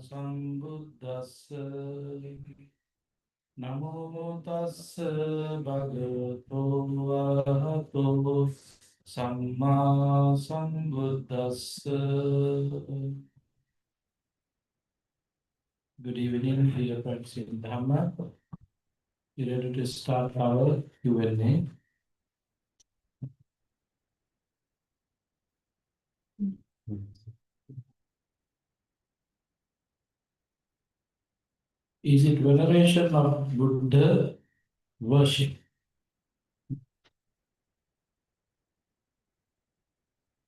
Sambuddhassa Namo tassa bhagavato arahato Samma Sambuddhassa. Good evening, dear friends in Dhamma. You ready to start our QnA? Is it veneration of Buddha worship?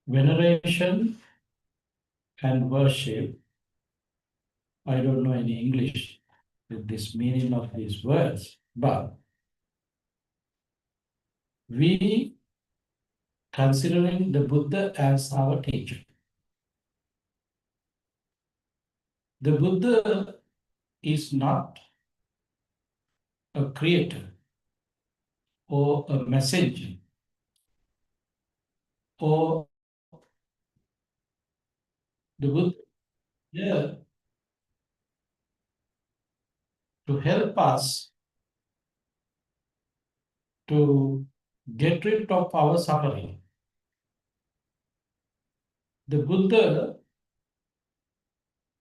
Veneration and worship, I don't know any English with this meaning of these words, but we considering the Buddha as our teacher. The Buddha is not a creator or a messenger or the Buddha is here to help us to get rid of our suffering. The Buddha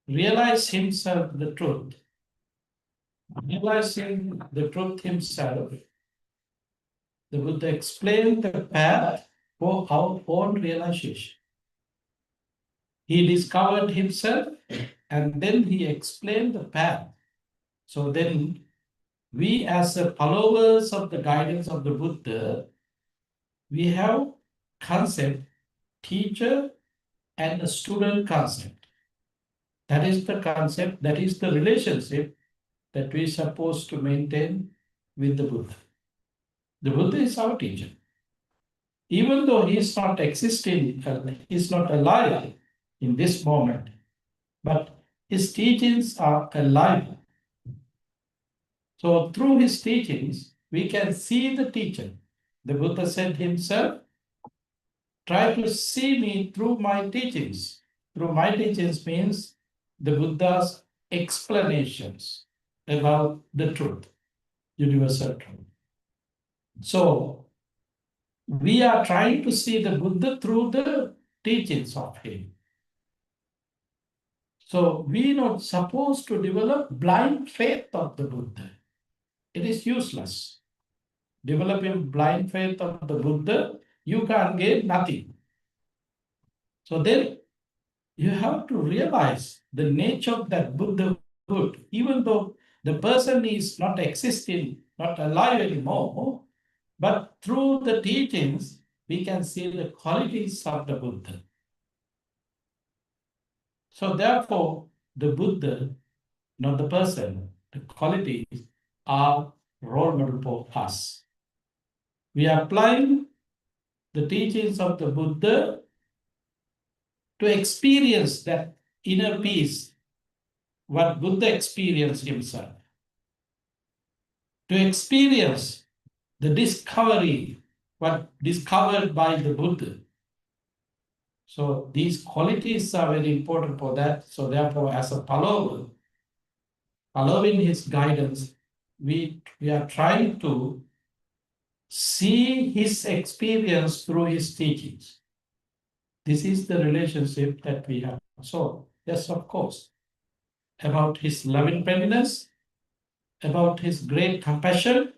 realized himself the truth. Realizing the truth himself, the Buddha explained the path for our own realization. He discovered himself and then he explained the path. So then we as the followers of the guidance of the Buddha, we have concept, teacher and a student concept. That is the concept, that is the relationship that we are supposed to maintain with the Buddha. The Buddha is our teacher. Even though he is not existing, he is not alive in this moment, but his teachings are alive. So through his teachings, we can see the teacher. The Buddha said himself, try to see me through my teachings. Through my teachings means the Buddha's explanations about the truth, universal truth. So we are trying to see the Buddha through the teachings of him. So we are not supposed to develop blind faith of the Buddha. It is useless. Developing blind faith of the Buddha, you can't get nothing. So then you have to realize the nature of that Buddhahood, even though the person is not existing, not alive anymore, but through the teachings, we can see the qualities of the Buddha. So therefore, the Buddha, not the person, the qualities are role model for us. We are applying the teachings of the Buddha to experience that inner peace, what Buddha experienced himself. To experience the discovery, what discovered by the Buddha. So these qualities are very important for that. So therefore, as a follower, following his guidance, we are trying to see his experience through his teachings. This is the relationship that we have. So, yes, of course, about his loving kindness, about his great compassion,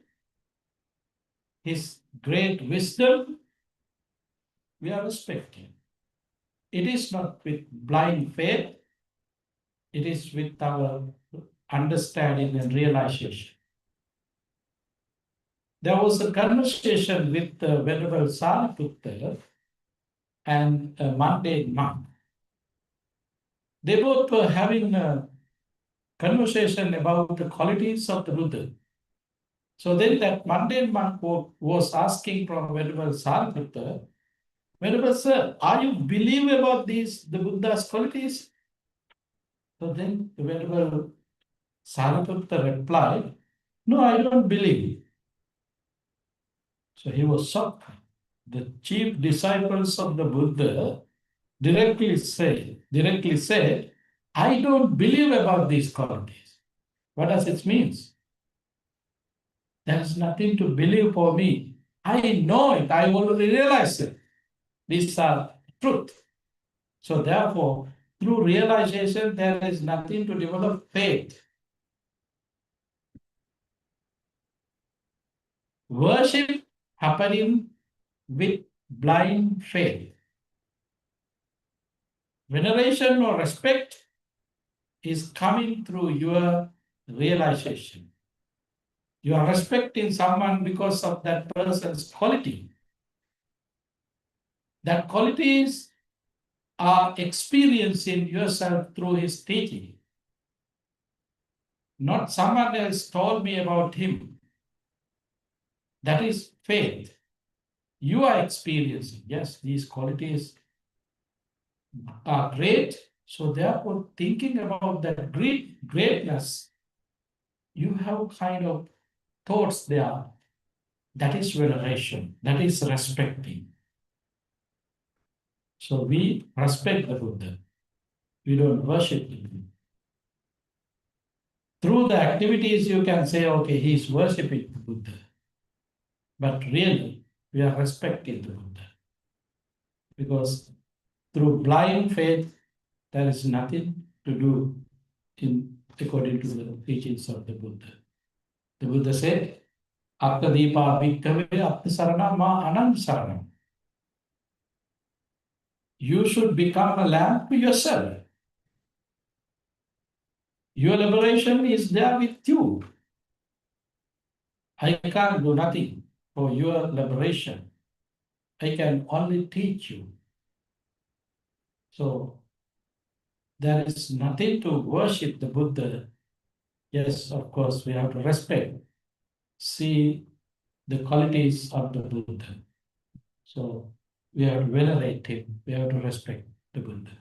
his great wisdom, we are respecting. It is not with blind faith, it is with our understanding and realization. There was a conversation with the Venerable Sariputta and a mundane monk. They both were having a conversation about the qualities of the Buddha. So then that mundane monk was asking from Venerable Sariputta, Venerable Sir, are you believe about these, the Buddha's qualities? So then the Venerable Sariputta replied, no, I don't believe. So he was shocked. The chief disciples of the Buddha directly said, I don't believe about these qualities. What does it mean? There is nothing to believe for me. I know it. I already realized it. These are truth. So therefore, through realization, there is nothing to develop faith. Worship happening with blind faith. Veneration or respect is coming through your realization. You are respecting someone because of that person's quality. That qualities are experiencing yourself through his teaching. Not someone else told me about him. That is faith. You are experiencing, yes, these qualities are great. So therefore, thinking about that greatness, you have kind of thoughts there. That is veneration. That is respecting. So we respect the Buddha. We don't worship him. Through the activities, you can say, okay, he's worshipping the Buddha. But really, we are respecting the Buddha. Because through blind faith, there is nothing to do according to the teachings of the Buddha. The Buddha said, Akkadipa bhikkave atmasaranam ma anam saranam. You should become a lamp to yourself. Your liberation is there with you. I can't do nothing for your liberation. I can only teach you. So there is nothing to worship the Buddha. Yes, of course, we have to respect, see the qualities of the Buddha. So we have to venerate him. We have to respect the Buddha.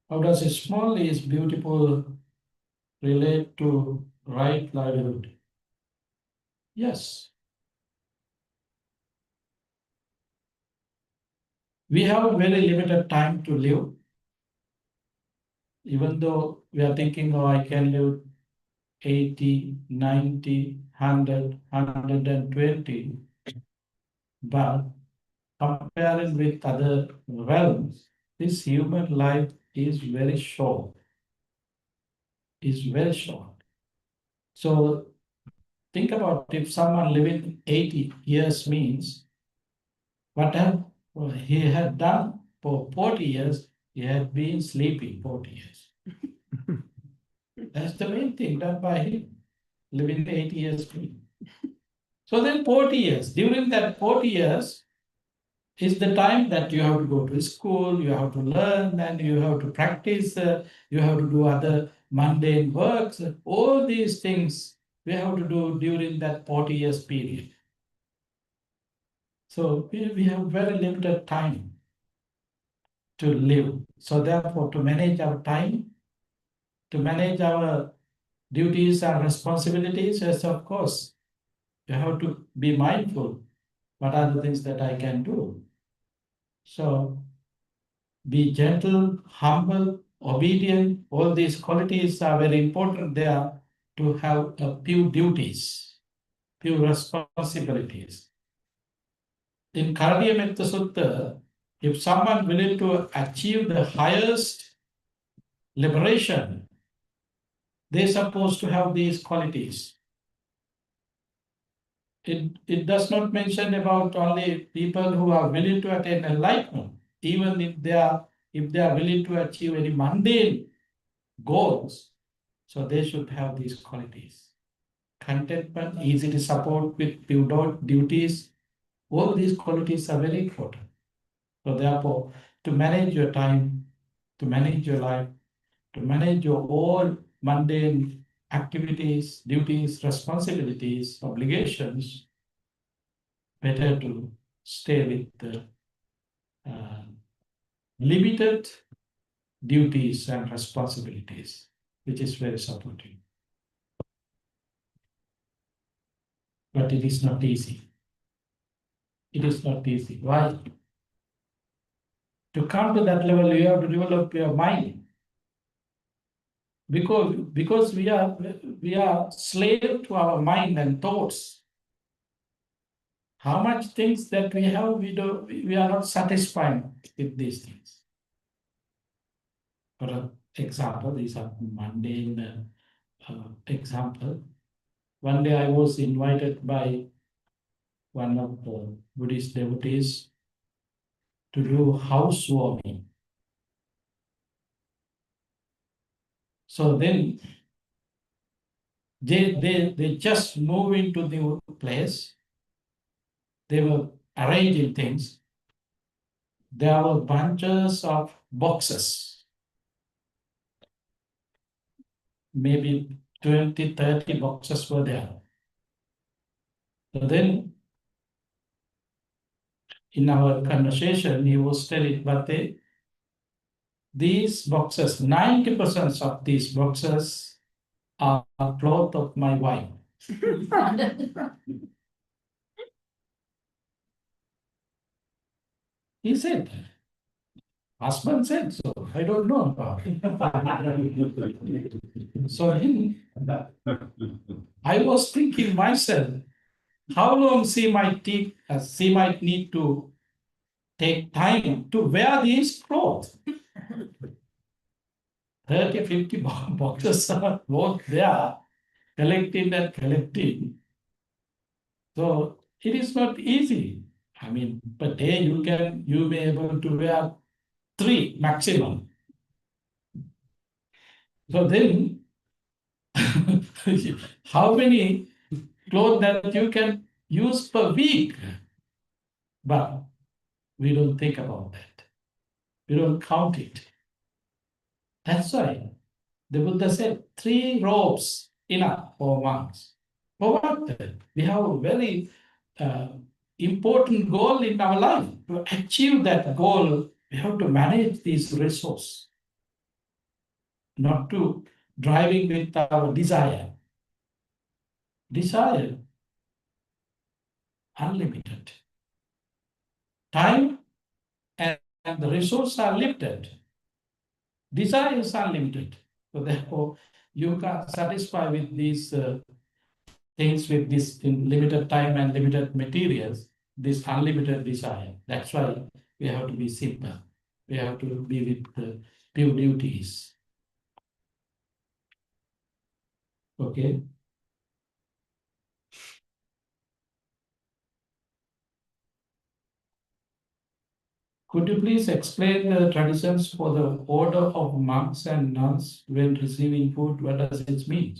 How does a small is beautiful relate to right livelihood? Yes. We have very limited time to live. Even though we are thinking, oh, I can live 80, 90, 100, 120, but comparing with other realms, this human life is very short. Is very short. So think about if someone living 80 years means what he had done for 40 years, he had been sleeping 40 years. That's the main thing done by him, living 80 years mean. So then 40 years, during that 40 years, is the time that you have to go to school, you have to learn, and you have to practice, you have to do other mundane works. All these things we have to do during that 40 years period. So we have very limited time to live. So therefore, to manage our time, to manage our duties and responsibilities, yes, of course, you have to be mindful. What are the things that I can do? So be gentle, humble, obedient. All these qualities are very important there to have a few duties, few responsibilities. In Karadiametta Sutta, if someone willing to achieve the highest liberation, they're supposed to have these qualities. It does not mention about only people who are willing to attain enlightenment, even if they are willing to achieve any mundane goals, so they should have these qualities. Contentment, easy to support with duties, all these qualities are very important. So therefore, to manage your time, to manage your life, to manage your all mundane activities, duties, responsibilities, obligations, better to stay with the limited duties and responsibilities, which is very supportive. but it is not easy. It is not easy. Why? To come to that level, you have to develop your mind. Because we are slave to our mind and thoughts. How much things that we have, we are not satisfied with these things. For example, these are mundane example. One day I was invited by one of the Buddhist devotees to do housewarming. So then they just move into the place. They were arranging things. There were bunches of boxes, maybe 20, 30 boxes were there. So then in our conversation, he was telling, but these boxes, 90% of these boxes are cloth of my wife. He said, husband said so. I don't know about it. So I was thinking myself, how long she might need to take time to wear these clothes. 30, 50 boxes are both there, collecting and collecting. So it is not easy. I mean, per day you may be able to wear 3 maximum. So then, how many clothes that you can use per week? But we don't think about that. We don't count it. That's why the Buddha said 3 robes enough for monks. For what? We have a very important goal in our life. To achieve that goal, we have to manage these resources, not to driving with our desire. Desire, unlimited. Time and the resources are limited. Desire is unlimited. So therefore, you can't satisfy with these things with this limited time and limited materials, this unlimited desire. That's why we have to be simple. We have to be with pure duties. Okay. Could you please explain the traditions for the order of monks and nuns when receiving food? What does it mean?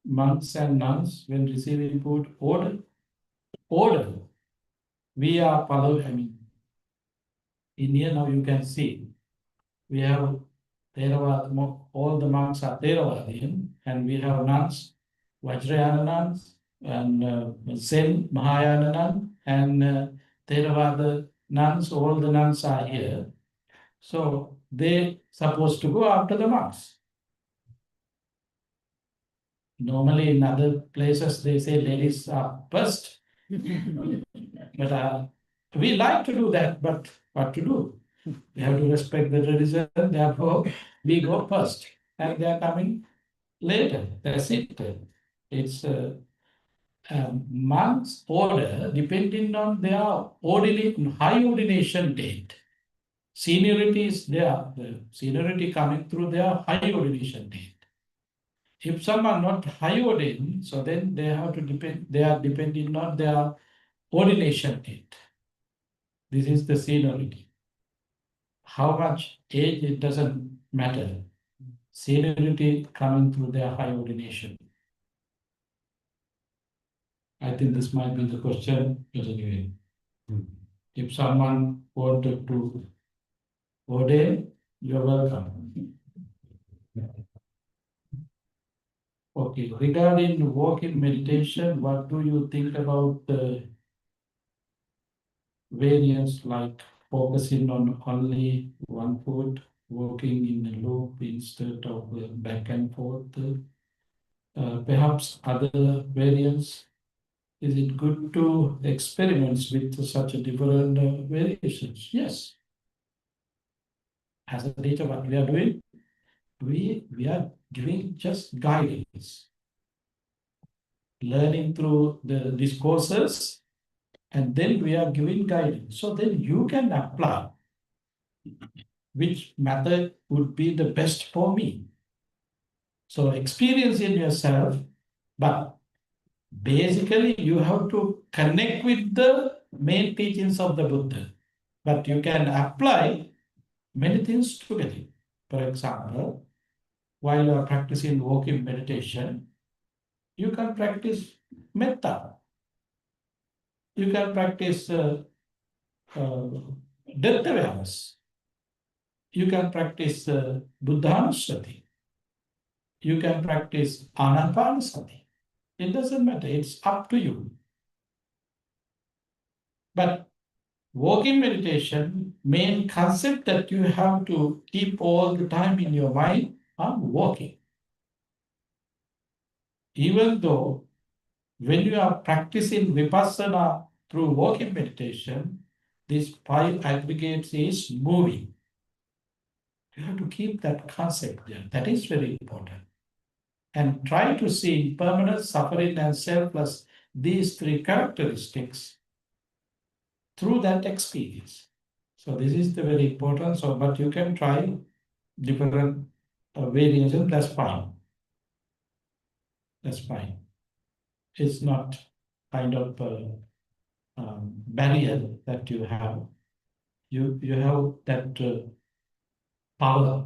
Monks and nuns when receiving food, order. We are following, I mean, in here now you can see, we have Theravada, all the monks are Theravadian, and we have nuns, Vajrayana nuns, and Zen Mahayana nun, and Theravada nuns, all the nuns are here. So they supposed to go after the monks. Normally in other places they say ladies are first. But we like to do that, but what to do? We have to respect the tradition, therefore we go first. And they are coming later. That's it. It's monks' order depending on their high ordination date. Seniority is there, the seniority coming through their high ordination date. If some are not high ordained, so then they have to they are depending on their ordination date. This is the seniority. How much age, it doesn't matter. Seniority coming through their high ordination. I think this might be the question, but anyway. If someone wanted to ordain, you're welcome. Okay, regarding walking meditation, what do you think about the variants like focusing on only one foot, walking in a loop instead of back and forth? perhaps other variants? Is it good to experiment with such a different variations? Yes. As a teacher, what we are doing, we are giving just guidance, learning through the discourses, and then we are giving guidance. So then you can apply which method would be the best for me. So experience in yourself, but basically you have to connect with the main teachings of the Buddha. But you can apply many things together. For example, while you are practicing walking meditation, you can practice metta. You can practice death awareness. You can practice Buddhanussati. You can practice Anapanasati. It doesn't matter. It's up to you. But walking meditation, main concept that you have to keep all the time in your mind, I'm walking. Even though when you are practicing vipassana through walking meditation, these 5 aggregates is moving. You have to keep that concept there. That is very important. And try to see impermanence, suffering, and selfless, these 3 characteristics through that experience. So this is the very important. So, but you can try different variations. That's fine. That's fine. It's not kind of barrier that you have. You have that power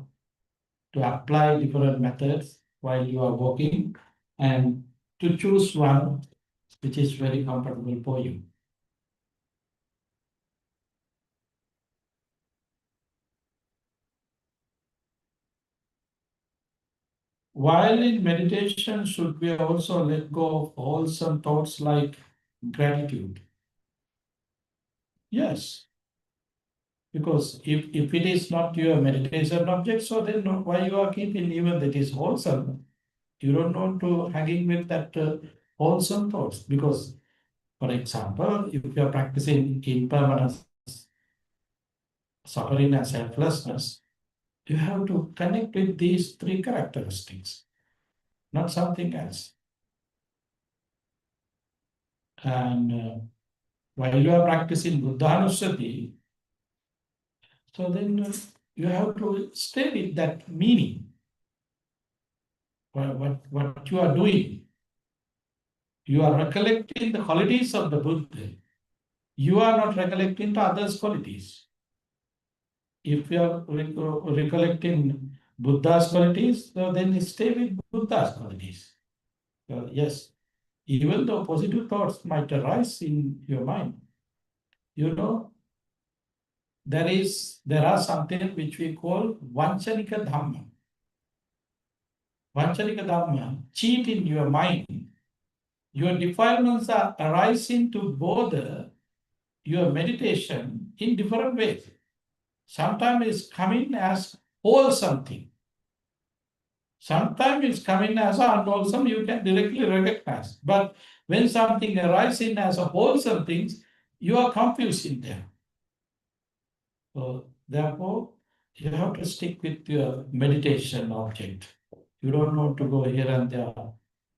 to apply different methods while you are working and to choose one which is very comfortable for you. While in meditation, should we also let go of wholesome thoughts like gratitude? Yes. Because if it is not your meditation object, so then why you are keeping even that is wholesome? You don't want to hanging with that wholesome thoughts. Because, for example, if you are practicing impermanence, suffering and selflessness, you have to connect with these 3 characteristics, not something else. And while you are practicing Buddhanussati, so then you have to stay with that meaning, what you are doing. You are recollecting the qualities of the Buddha. You are not recollecting the others' qualities. If you are recollecting Buddha's qualities, so then stay with Buddha's qualities. Yes, even though positive thoughts might arise in your mind, you know, there are something which we call Vanchanika Dhamma. Vanchanika Dhamma, cheat in your mind. Your defilements are arising to bother your meditation in different ways. Sometimes it's coming as wholesome thing. Sometimes it's coming as unwholesome, you can directly recognize. But when something arises as a wholesome thing, you are confused in there. So therefore, you have to stick with your meditation object. You don't want to go here and there.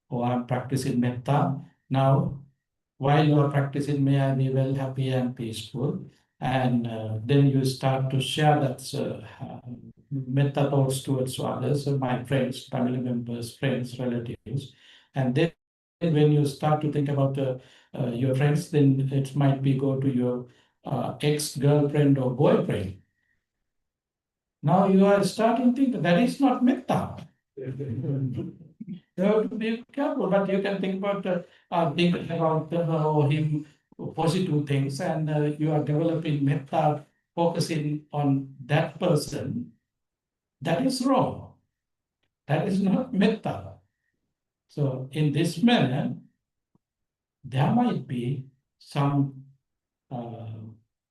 Oh, I'm practicing metta. Now, while you are practicing, may I be well, happy, and peaceful. And then you start to share that metta thoughts towards others, my friends, family members, friends, relatives. And then when you start to think about your friends, then it might be go to your ex-girlfriend or boyfriend. Now you are starting to think that is not metta. You have to be careful, but you can think about her or him, positive things, and you are developing metta, focusing on that person. That is wrong. That is not metta. So in this manner, there might be some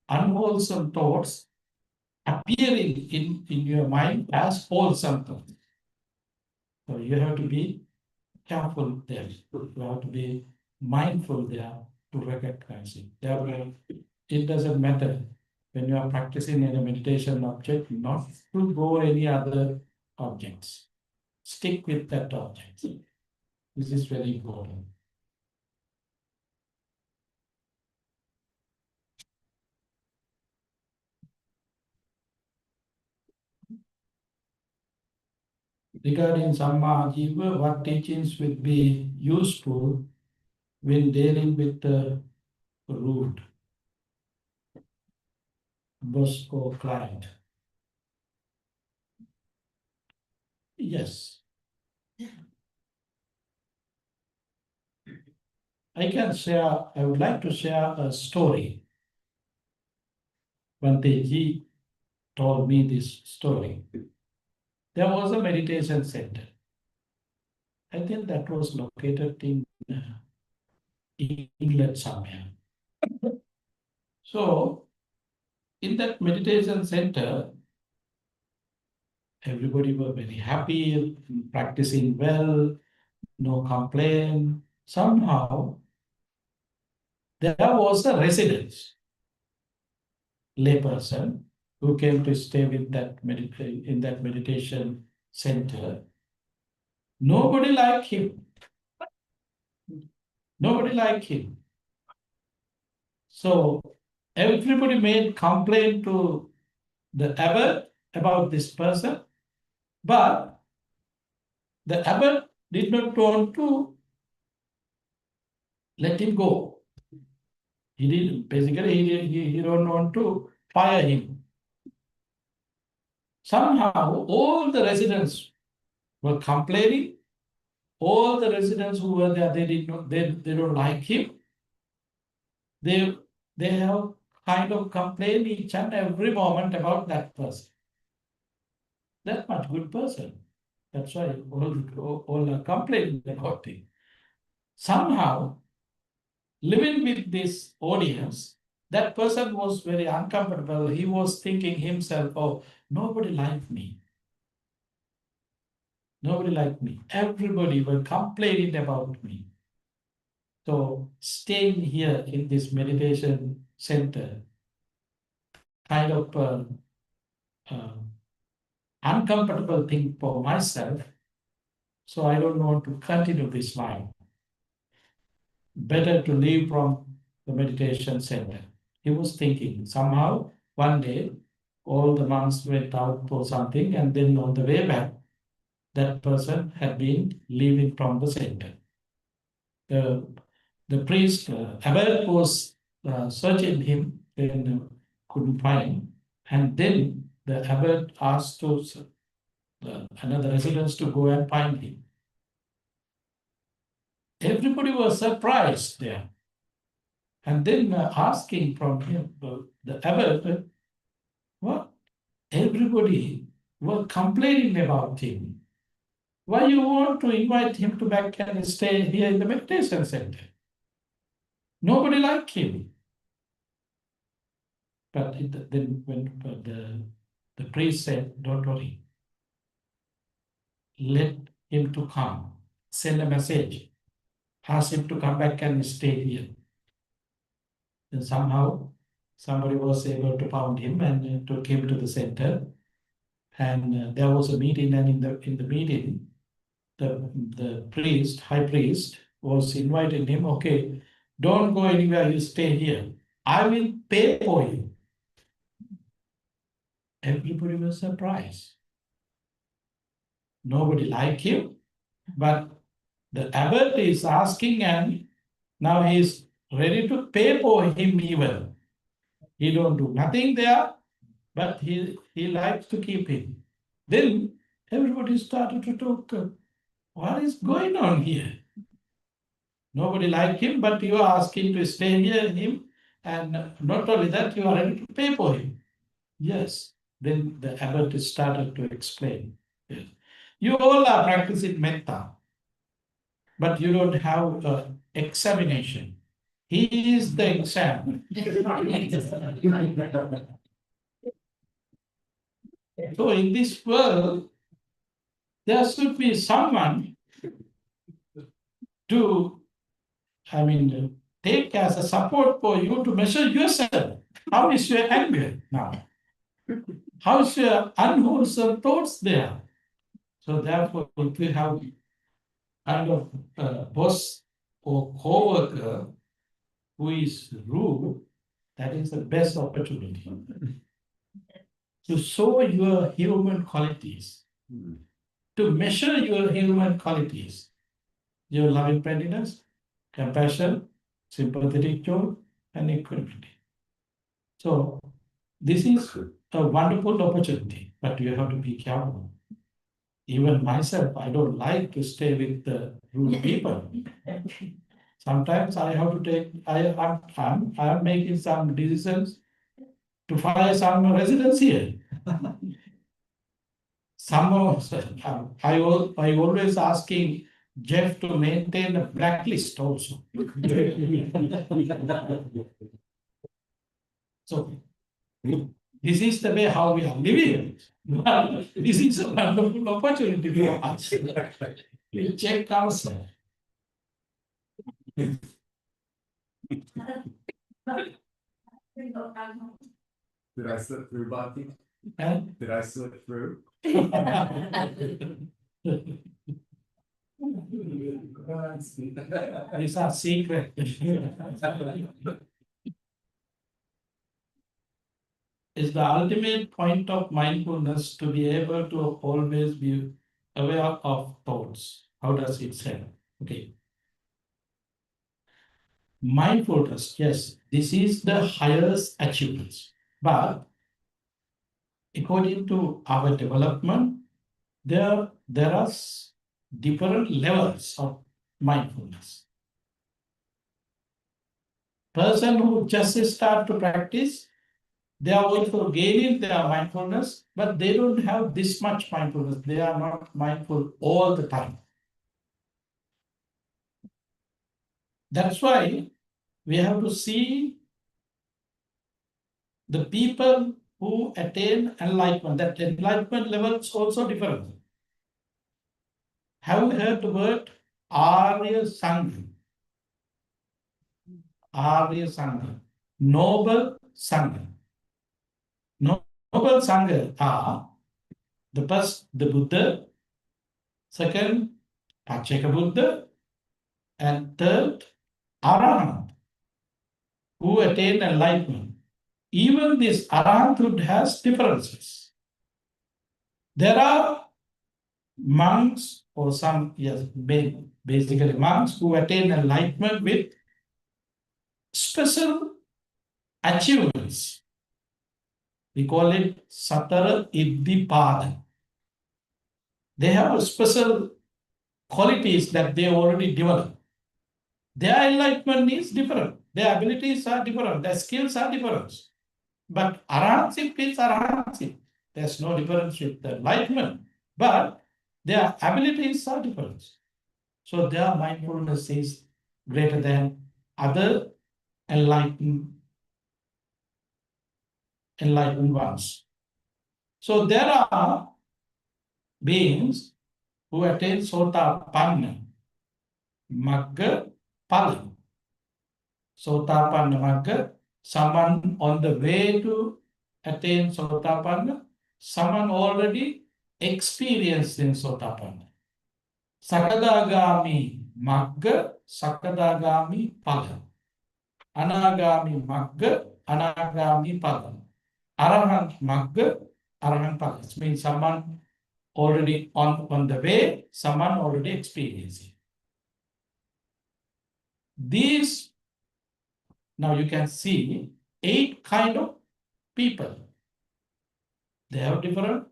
unwholesome thoughts appearing in your mind as wholesome thoughts. So you have to be careful there. You have to be mindful there to recognize it. Therefore, it doesn't matter when you are practicing in a meditation object, not to go any other objects. Stick with that object. This is very important. Regarding Samma Jiva, what teachings will be useful when dealing with the rude boss or client? Yes. I would like to share a story. One day he told me this story. There was a meditation center. I think that was located in England somewhere. So in that meditation center, everybody were very happy, practicing well, no complaint. Somehow there was a resident, layperson, who came to stay with in that meditation center. Nobody liked him. Nobody liked him. So everybody made complaint to the abbot about this person, but the abbot did not want to let him go. He did basically he don't want to fire him. Somehow all the residents were complaining. All the residents who were there, they don't like him. They have kind of complained each and every moment about that person. That much good person. That's why all are complaining about it. Somehow, living with this audience, that person was very uncomfortable. He was thinking himself, oh, nobody liked me. Nobody liked me. Everybody were complaining about me. So staying here in this meditation center, kind of uncomfortable thing for myself. So I don't want to continue this life. Better to leave from the meditation center. He was thinking somehow one day all the monks went out for something, and then on the way back, that person had been leaving from the center. The priest, abbot, was searching him and couldn't find. And then the abbot asked another residents to go and find him. Everybody was surprised there. And then asking from him, the abbot, what? Everybody were complaining about him. Why you want to invite him to back and stay here in the meditation center? Nobody liked him. But then when the priest said, don't worry, let him to come, send a message, ask him to come back and stay here. Then somehow somebody was able to find him and took him to the center. And there was a meeting, and in the meeting, the priest, high priest, was inviting him, okay, don't go anywhere, you stay here. I will pay for you. Everybody was surprised. Nobody liked him, but the abbot is asking, and now he is ready to pay for him even. He don't do nothing there, but he likes to keep him. Then everybody started to talk, what is going on here? Nobody liked him, but you are asking to stay here him, and not only that, you are ready to pay for him. Yes. Then the abbot started to explain. Yes. You all are practicing metta, but you don't have examination. He is the exam. So in this world, there should be someone to, take as a support for you to measure yourself. How is your anger now? How is your unwholesome thoughts there? So therefore, if you have kind of boss or co-worker who is rude, that is the best opportunity to show your human qualities, to measure your human qualities, your loving kindness, compassion, sympathetic tone, and equanimity. So this is a wonderful opportunity, but you have to be careful. Even myself, I don't like to stay with the rude people. Sometimes I have to take, I'm making some decisions to fire some residents here. Some of, I always asking Jeff to maintain a blacklist also. So this is the way how we are living. This is a wonderful opportunity for us. We check ourselves. Did I slip through, Bhakti? And Did I slip through? these are secret. Is the ultimate point of mindfulness to be able to always be aware of thoughts. How does it say? Okay. Mindfulness, yes, this is the highest achievement. But according to our development, there are different levels of mindfulness. Person who just start to practice, they are also gaining their mindfulness, but they don't have this much mindfulness. They are not mindful all the time. That's why we have to see the people who attain enlightenment. That enlightenment level is also different. Have you heard the word Arya Sangha? Arya Sangha. Noble Sangha. Noble Sangha are the first, the Buddha, second, Pacheka Buddha, and third, Arahant, who attain enlightenment. Even this Arahanthood has differences. There are monks or some, yes, basically monks who attain enlightenment with special achievements. We call it Satara Iddhipada. They have special qualities that they already developed. Their enlightenment is different. Their abilities are different. Their skills are different. But Arahantship is Arahantship. There's no difference with the enlightenment. But their abilities are different. So their mindfulness is greater than other enlightened ones. So there are beings who attain Sotapanna, Magga, Pala. Sotapanna Magga, someone on the way to attain Sotapanna, someone already experienced in Sotapanna. Sakadagami Magga, Sakadagami Pala. Anagami Magga, Anagami Pala. Arahant Magga, Arahant Pala. It means someone already on the way, someone already experiencing. These, now you can see 8 kind of people. They have different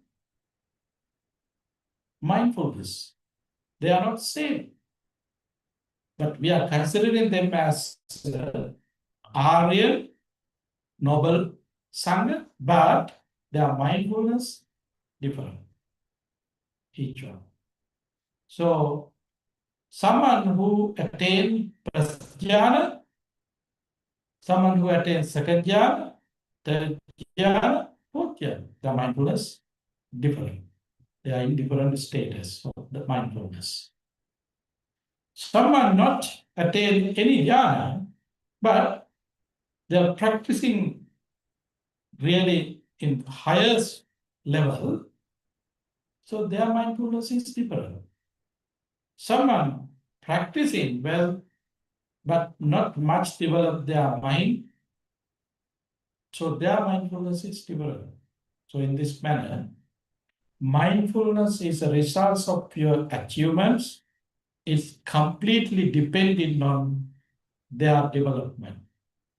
mindfulness. They are not same. But we are considering them as Aryan, noble Sangha, but their mindfulness different. Each one. So someone who attains Prasjnana, someone who attains second jhana, third jhana, fourth jhana, the mindfulness different. They are in different status of the mindfulness. Someone not attain any jhana, but they are practicing really in highest level, so their mindfulness is different. Someone practicing well, but not much develop their mind, so their mindfulness is different. So in this manner, mindfulness is a result of your achievements. It's completely dependent on their development.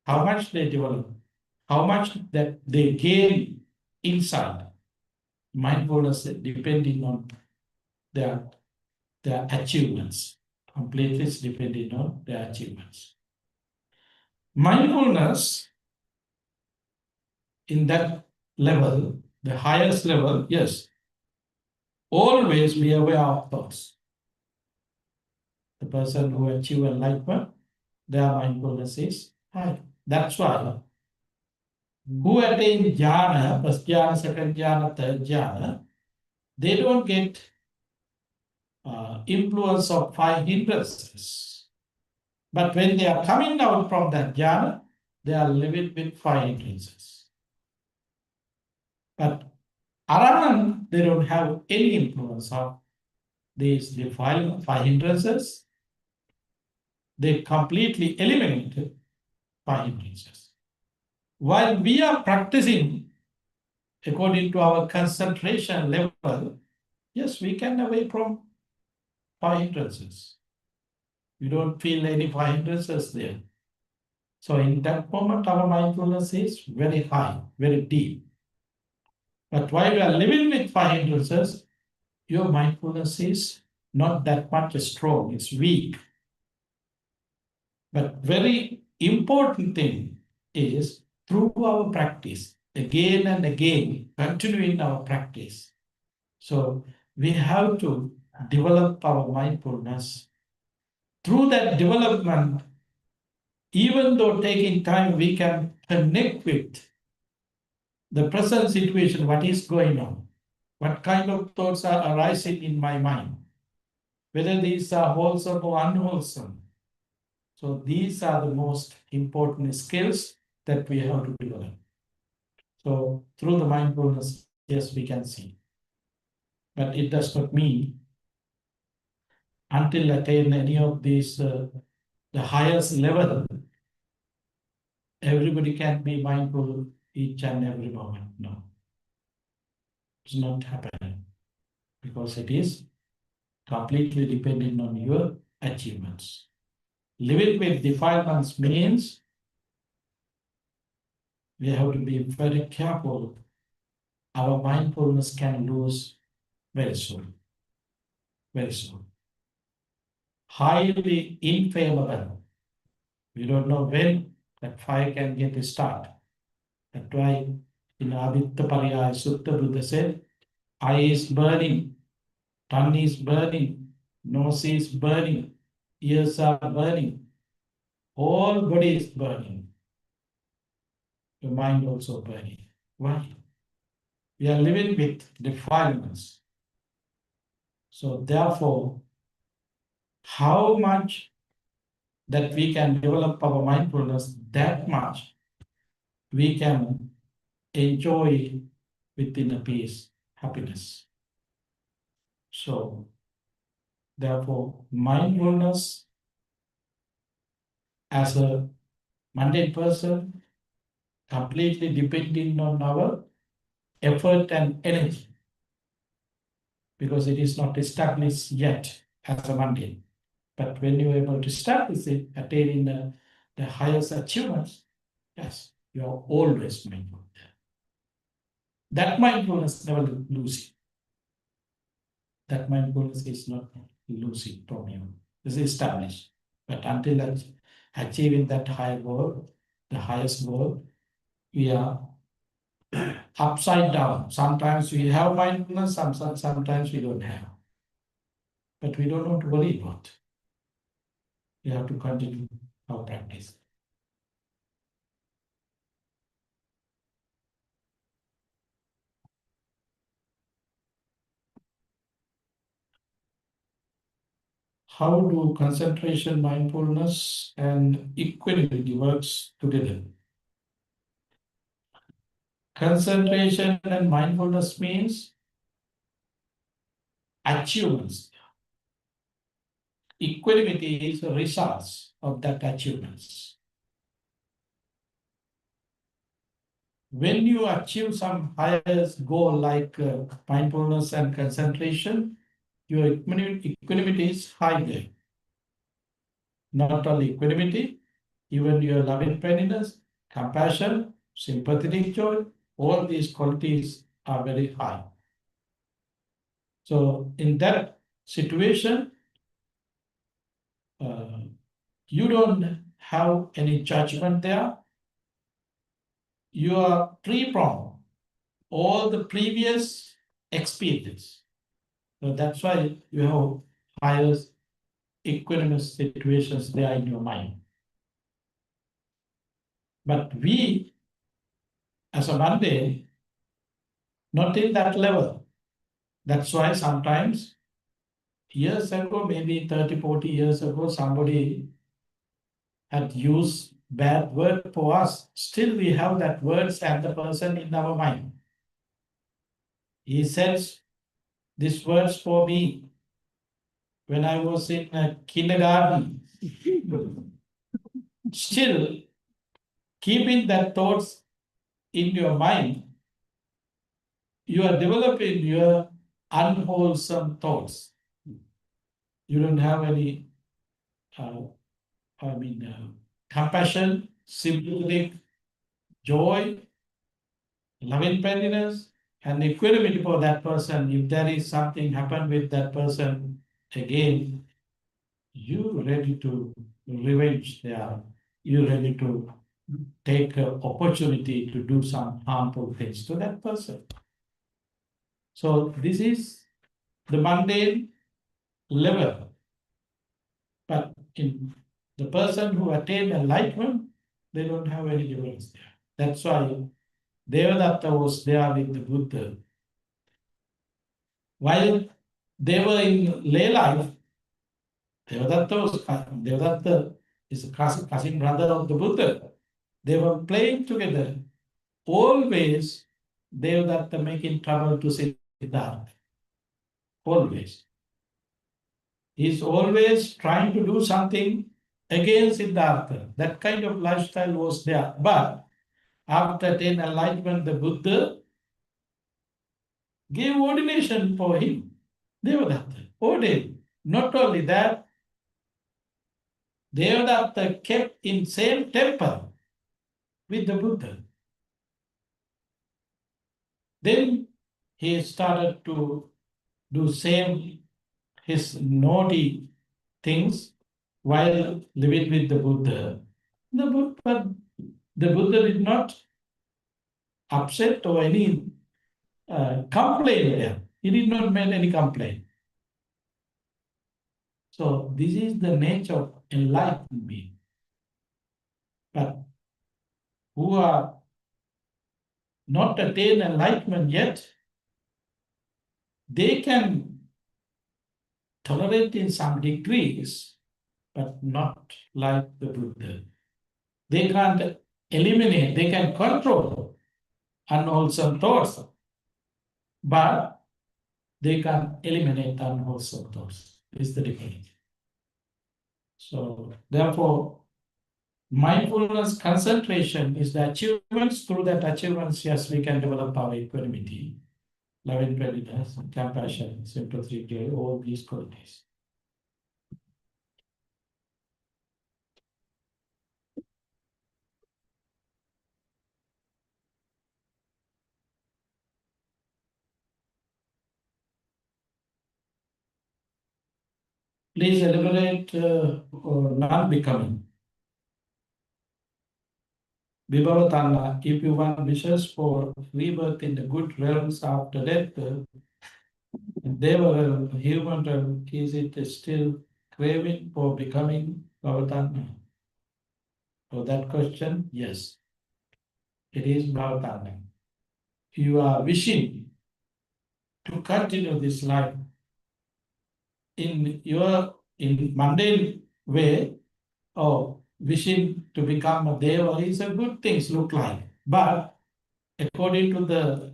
How much they develop, how much that they gain inside. Mindfulness is depending on their achievements. Completely is depending on their achievements. Mindfulness in that level, the highest level, yes, always be aware of thoughts. The person who achieve enlightenment, their mindfulness is high. That's why who attain jhana, first jhana, second jhana, third jhana, they don't get influence of five hindrances. But when they are coming out from that jhana, they are living with five hindrances. But Arahan, they don't have any influence of these five hindrances. They completely eliminated five hindrances. While we are practicing according to our concentration level, yes, we can away from five hindrances. We don't feel any five hindrances there. So in that moment, our mindfulness is very high, very deep. But while we are living with five hindrances, your mindfulness is not that much strong, it's weak. But very important thing is through our practice, again and again, continuing our practice. So we have to develop our mindfulness. Through that development, even though taking time, we can connect with the present situation, what is going on, what kind of thoughts are arising in my mind, whether these are wholesome or unwholesome. So these are the most important skills that we have to develop. So through the mindfulness, yes, we can see. But it does not mean until attain any of these, the highest level, everybody can be mindful each and every moment. No, it's not happening because it is completely dependent on your achievements. Living with defilements means we have to be very careful. Our mindfulness can lose very soon. Very soon. Highly inflammable. We don't know when that fire can get start. That's why in Aditya Pariyaya Sutta Buddha said, eye is burning, tongue is burning, nose is burning, ears are burning, whole body is burning. Your mind also burning. Why? We are living with defilements. So therefore, how much that we can develop our mindfulness, that much we can enjoy within a peace, happiness. So therefore, mindfulness as a mundane person, completely depending on our effort and energy, because it is not established yet as a mundane. But when you're able to establish it, attaining the highest achievements, yes, you are always mindful. That mindfulness never loses. That mindfulness is not losing from you. It's established. But until achieving that high goal, the highest goal, we are upside down. Sometimes we have mindfulness, sometimes we don't have. But we don't want to worry about it. We have to continue our practice. how do concentration, mindfulness, and equanimity works together? Concentration and mindfulness means achievements. Equanimity is the results of that achievements. When you achieve some higher goal like mindfulness and concentration, your equanimity is higher. Not only equanimity, even your loving kindness, compassion, sympathetic joy, all these qualities are very high. So in that situation, you don't have any judgment there. You are free from all the previous experience. So that's why you have higher equanimous situations there in your mind. But we, as a Monday, not in that level. That's why sometimes years ago, maybe 30, 40 years ago, somebody had used bad word for us. Still we have that words and the person in our mind. He says these words for me when I was in kindergarten. Still keeping that thoughts in your mind, you are developing your unwholesome thoughts. You don't have any, compassion, sympathetic, joy, loving kindness, and equanimity for that person. If there is something happen with that person again, you ready to revenge there. You ready to take an opportunity to do some harmful things to that person. So this is the mundane level. But in the person who attained enlightenment, they don't have any difference there. That's why Devadatta was there with the Buddha. While they were in lay life, Devadatta is a cousin brother of the Buddha. They were playing together. Always Devadatta making trouble to Siddhartha. Always. He's always trying to do something against Siddhartha. That kind of lifestyle was there. But after attaining enlightenment, the Buddha gave ordination for him. Devadatta ordained. Not only that, Devadatta kept in same temple with the Buddha. Then he started to do same his naughty things while living with the Buddha. But the Buddha did not upset or any complaint there. He did not make any complaint. So this is the nature of enlightened being. But who are not attained enlightenment yet, they can tolerate in some degrees, but not like the Buddha. They can't eliminate, they can control unwholesome thoughts, but they can eliminate unwholesome thoughts. Is the difference. So therefore, mindfulness concentration is the achievements. Through that achievements, yes, we can develop our equanimity, loving kindness, compassion, sympathy, joy, all these qualities. Please elaborate non-becoming. Vibhavatana, if you want wishes for rebirth in the good realms after death, Deva realm, human realm, is it still craving for becoming Bhavatana? For that question, yes, it is Bhavatana. You are wishing to continue this life in your in mundane way, oh, wishing to become a deva is a good thing, look like. But according to the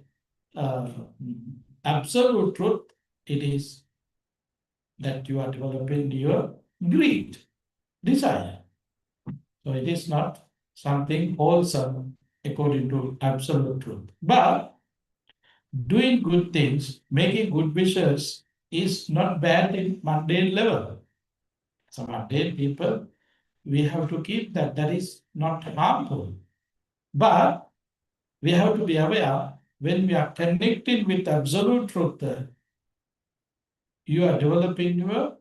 absolute truth, it is that you are developing your greed, desire. So it is not something wholesome according to absolute truth. But doing good things, making good wishes is not bad in mundane level. So mundane people, we have to keep that. That is not harmful. But we have to be aware when we are connecting with absolute truth, you are developing your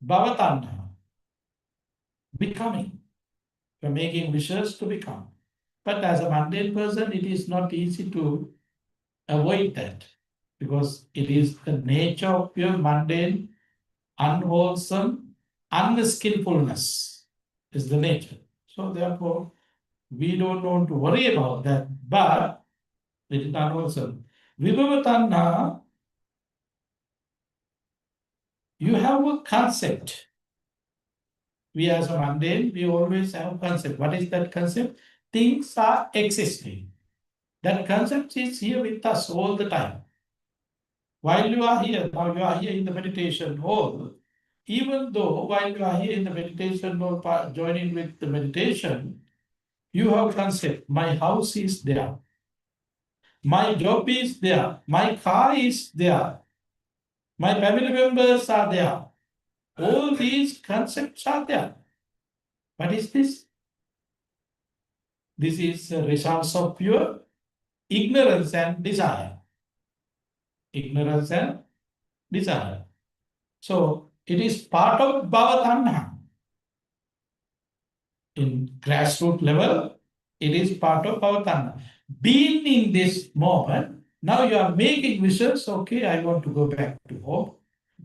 bhavatana, becoming. You're making wishes to become. But as a mundane person, it is not easy to avoid that because it is the nature of your mundane, unwholesome, unskillfulness is the nature. So therefore, we don't want to worry about that, but it is unwholesome. Vibhavatanha, you have a concept. We as a mundane, we always have a concept. What is that concept? Things are existing. That concept is here with us all the time. While you are here, now you are here in the meditation hall, even though while you are here in the meditation hall, joining with the meditation, you have concept, my house is there, my job is there, my car is there, my family members are there. All these concepts are there. What is this? This is a result of your ignorance and desire. Ignorance and desire. So it is part of bhavatanha. In grassroots level, it is part of bhavatanha. Being in this moment, now you are making wishes, okay, I want to go back to home.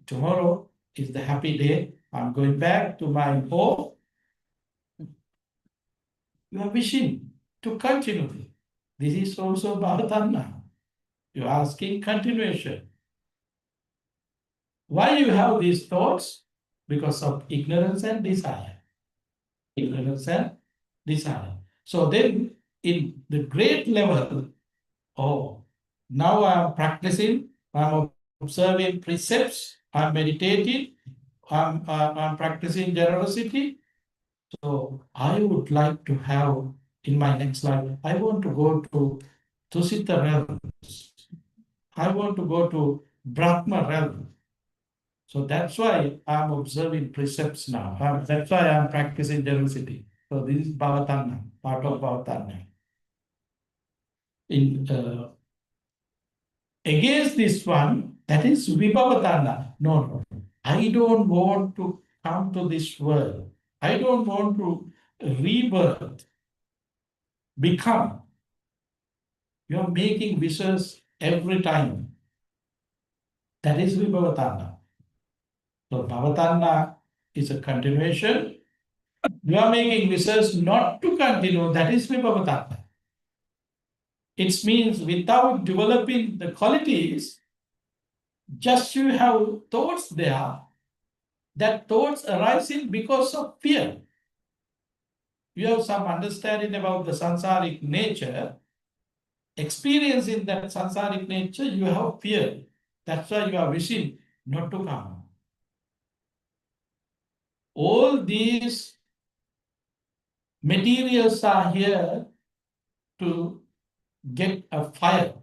Tomorrow is the happy day. I'm going back to my home. You are wishing to continue. This is also bhavatanha. You are asking continuation. Why you have these thoughts? Because of ignorance and desire. Ignorance and desire. So then in the great level, oh, now I am practicing, I'm observing precepts, I'm meditating, I'm practicing generosity. So I would like to have in my next life, I want to go to Tusita realms. I want to go to Brahma realm. So that's why I'm observing precepts now. That's why I'm practicing generosity. So this is bhavatanha, part of bhavatanha. In against this one, that is vibhavatanha. No. I don't want to come to this world. I don't want to rebirth, become. You're making wishes every time. That is vibhavatanha. So bhavatanha is a continuation. You are making wishes not to continue. That is vibhavatanha. It means without developing the qualities, just you have thoughts there. That thoughts arising because of fear. You have some understanding about the sansaric nature. Experiencing that sansaric nature, you have fear. That's why you are wishing not to come. All these materials are here to get a fire.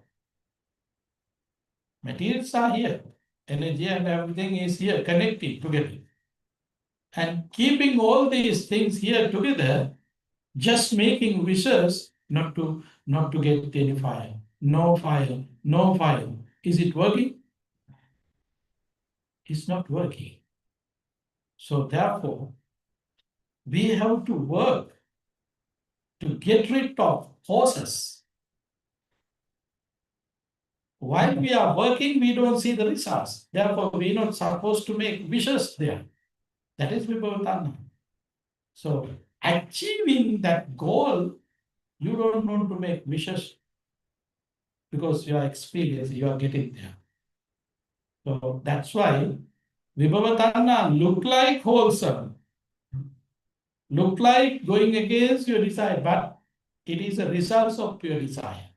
Materials are here. Energy and everything is here, connected together. And keeping all these things here together, just making wishes not to get any fire. No fire, no fire. Is it working? It's not working. So therefore, we have to work to get rid of causes. While we are working, we don't see the results. Therefore, we are not supposed to make wishes there. That is vibhavatanha. So achieving that goal, you don't want to make wishes because you are experienced, you are getting there. So that's why Vibhavatanna look like wholesome, look like going against your desire, but it is a result of pure desire.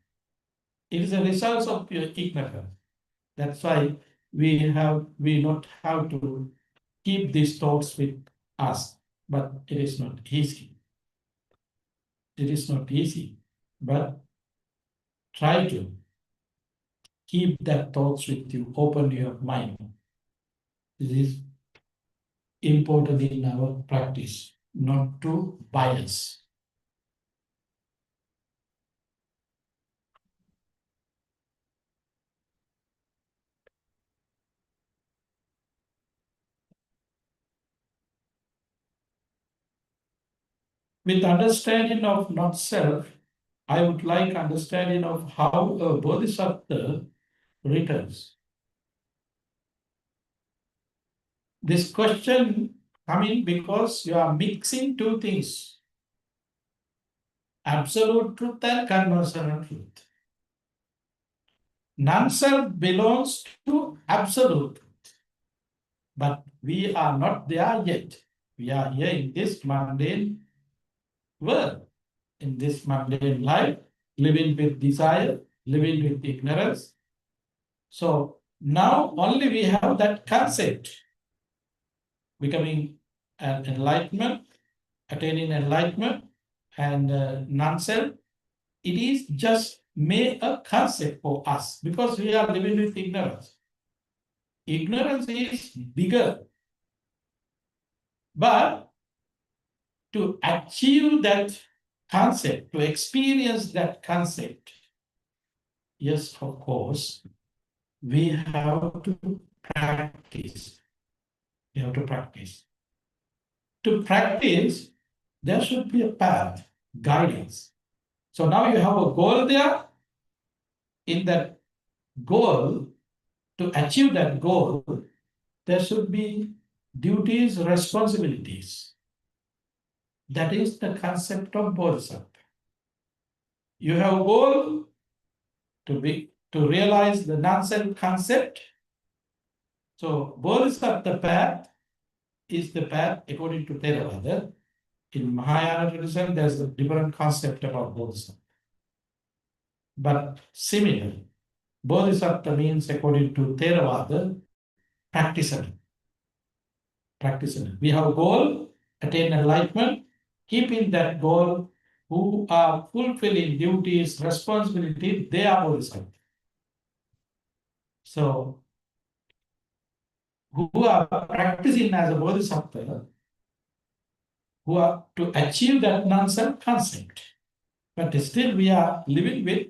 It is a result of pure ignorance. That's why we not have to keep these thoughts with us, but it is not easy. It is not easy, but try to keep that thoughts with you, open your mind. This is important in our practice, not to bias. With understanding of not self, I would like understanding of how a bodhisattva returns. This question coming because you are mixing two things, absolute truth and conventional truth. Non-self belongs to absolute truth, but we are not there yet. We are here in this mundane world, in this mundane life, living with desire, living with ignorance. So now only we have that concept, becoming an enlightenment, attaining enlightenment, and non-self. It is just made a concept for us because we are living with ignorance. Ignorance is bigger. But to achieve that concept, to experience that concept, yes, of course, we have to practice. We have to practice. To practice, there should be a path, guidance. So now you have a goal there. In that goal, to achieve that goal, there should be duties, responsibilities. That is the concept of bodhisattva. You have a goal to realize the non-self concept. So bodhisattva path is the path according to Theravada. In Mahayana tradition, there's a different concept about bodhisattva. But similarly, bodhisattva means according to Theravada, practitioner. Practitioner. We have a goal, attain enlightenment, keeping that goal, who are fulfilling duties, responsibilities, they are bodhisattva. So, who are practicing as a bodhisattva, who are to achieve that non-self concept. But still we are living with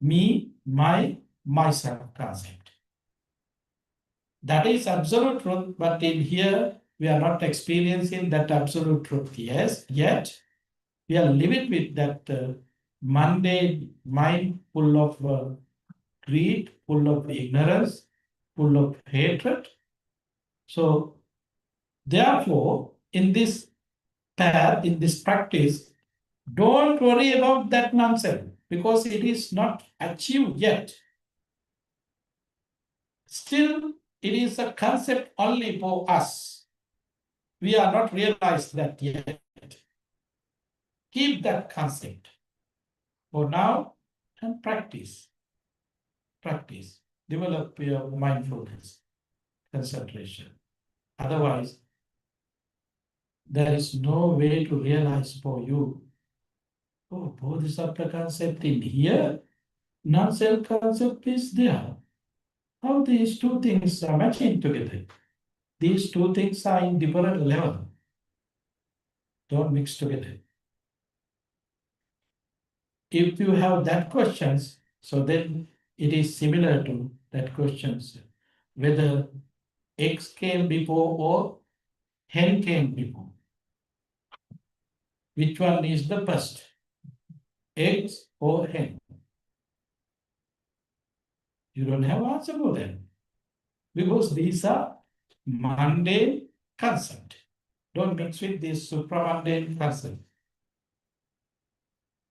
me, myself concept. That is absolute truth, but in here we are not experiencing that absolute truth. Yes, yet we are living with that mundane mind full of greed, full of ignorance, full of hatred. So therefore, in this path, in this practice, don't worry about that non-self because it is not achieved yet. Still, it is a concept only for us. We are not realized that yet. Keep that concept for now and practice. Practice. Develop your mindfulness, concentration. Otherwise, there is no way to realize for you. Oh, bodhisattva concept in here, non-self concept is there. How these two things are matching together? These two things are in different level. Don't mix together. If you have that questions, so then it is similar to that questions, whether eggs came before or hen came before. Which one is the first? Eggs or hen? You don't have answer for them. Because these are mundane concept. Don't mix with this supramundane concept.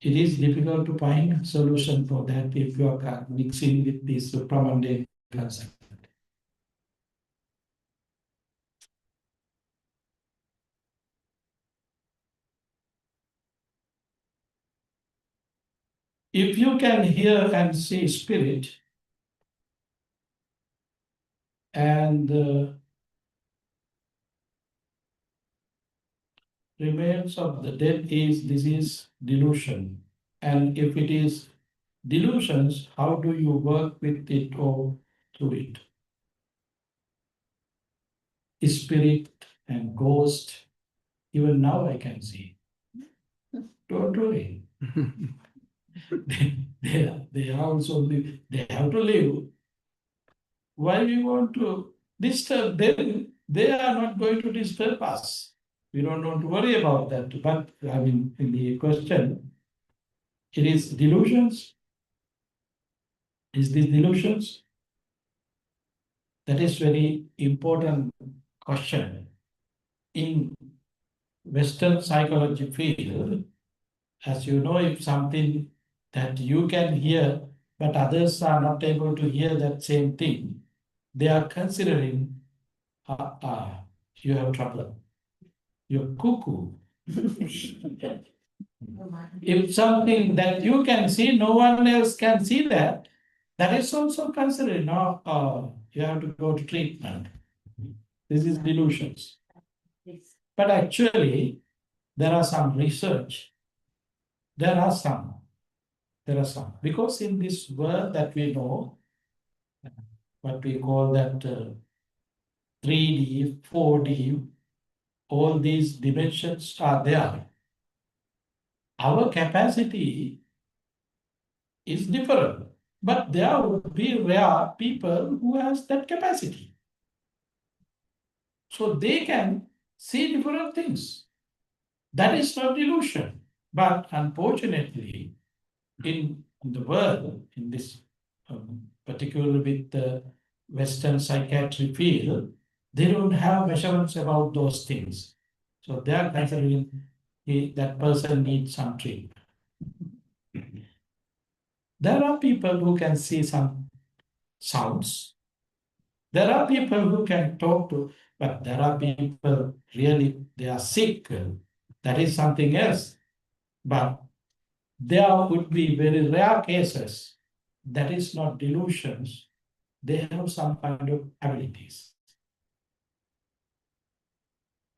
It is difficult to find solution for that if you are mixing with this supramundane concept. If you can hear and see spirit, and remains of the dead is this is delusion. And if it is delusions, how do you work with it or through it? Spirit and ghost, even now I can see. Don't worry. they also live, they have to live. Why we want to disturb them? They are not going to disturb us. We don't want to worry about that. But I mean, in the question, it is delusions. Is this delusions? That is very important question. In Western psychology field, as you know, if something that you can hear, but others are not able to hear that same thing, they are considering, you have trouble. You're cuckoo. If something that you can see, no one else can see that, that is also considered, no, you have to go to treatment. This is delusions. But actually, there are some research. There are some. Because in this world that we know, what we call that 3D, 4D, all these dimensions are there. Our capacity is different, but there would be rare people who has that capacity. So they can see different things. That is not delusion. But unfortunately, in the world, in this particularly with the Western psychiatry field, they don't have measurements about those things. So they are considering that person needs some treatment. There are people who can see some sounds. There are people who can talk to, but there are people really, they are sick. That is something else. But there would be very rare cases. That is not delusions. They have some kind of abilities.